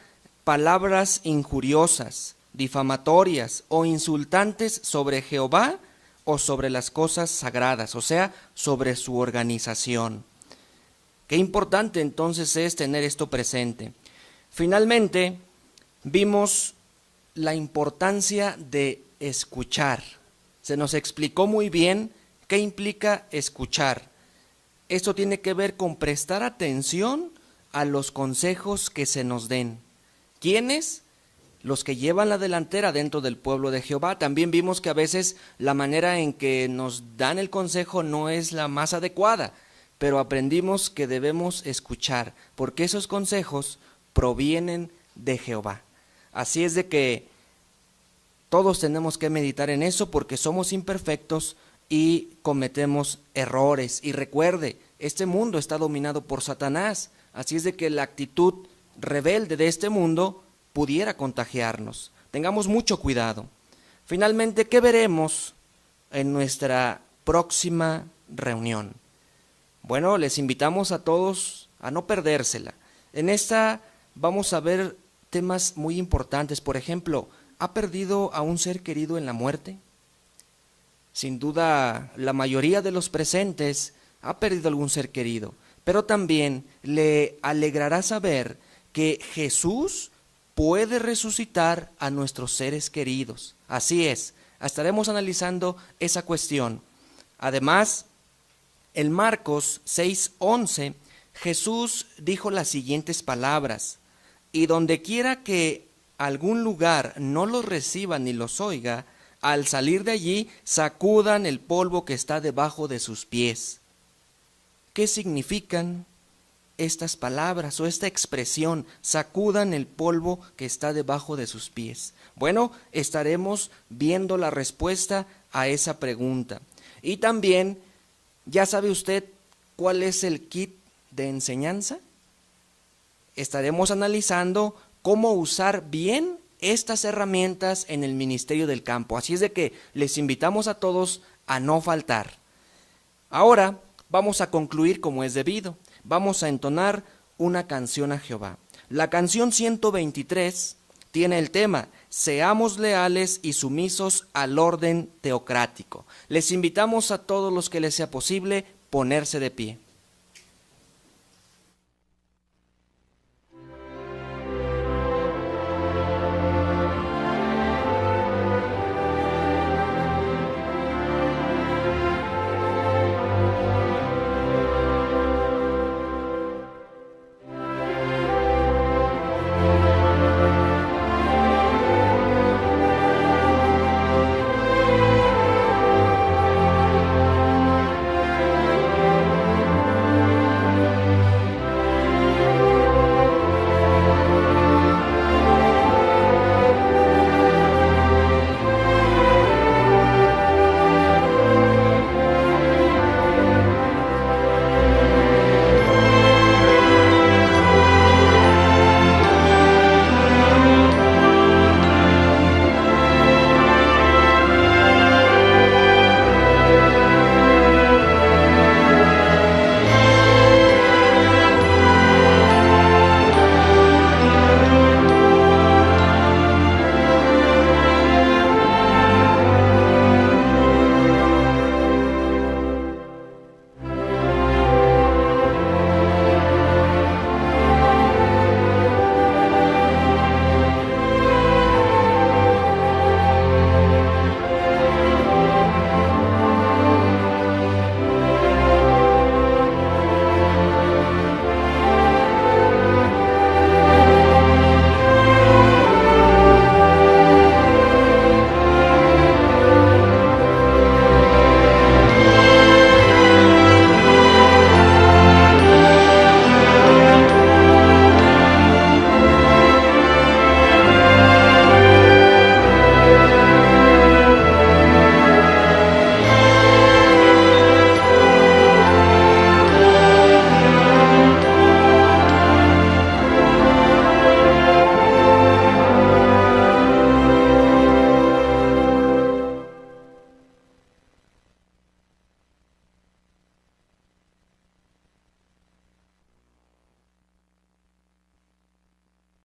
palabras injuriosas, difamatorias o insultantes sobre Jehová o sobre las cosas sagradas, o sea, sobre su organización. Qué importante entonces es tener esto presente. Finalmente, vimos la importancia de escuchar. Se nos explicó muy bien qué implica escuchar. Esto tiene que ver con prestar atención a los consejos que se nos den. ¿Quiénes? Los que llevan la delantera dentro del pueblo de Jehová. También vimos que a veces la manera en que nos dan el consejo no es la más adecuada, pero aprendimos que debemos escuchar, porque esos consejos provienen de Jehová. Así es de que todos tenemos que meditar en eso, porque somos imperfectos y cometemos errores. Y recuerde, este mundo está dominado por Satanás, así es de que la actitud rebelde de este mundo pudiera contagiarnos. Tengamos mucho cuidado. Finalmente, ¿qué veremos en nuestra próxima reunión? Bueno, les invitamos a todos a no perdérsela. En esta vamos a ver temas muy importantes. Por ejemplo, ¿ha perdido a un ser querido en la muerte? Sin duda, la mayoría de los presentes ha perdido algún ser querido, pero también le alegrará saber que Jesús puede resucitar a nuestros seres queridos. Así es, estaremos analizando esa cuestión. Además, en Marcos 6:11, Jesús dijo las siguientes palabras: y donde quiera que algún lugar no los reciba ni los oiga, al salir de allí sacudan el polvo que está debajo de sus pies. ¿Qué significan estas palabras o esta expresión, sacudan el polvo que está debajo de sus pies? Bueno, estaremos viendo la respuesta a esa pregunta. Y también, ¿ya sabe usted cuál es el kit de enseñanza? Estaremos analizando cómo usar bien estas herramientas en el ministerio del campo. Así es de que les invitamos a todos a no faltar. Ahora vamos a concluir como es debido. Vamos a entonar una canción a Jehová. La canción 123 tiene el tema: seamos leales y sumisos al orden teocrático. Les invitamos a todos los que les sea posible ponerse de pie.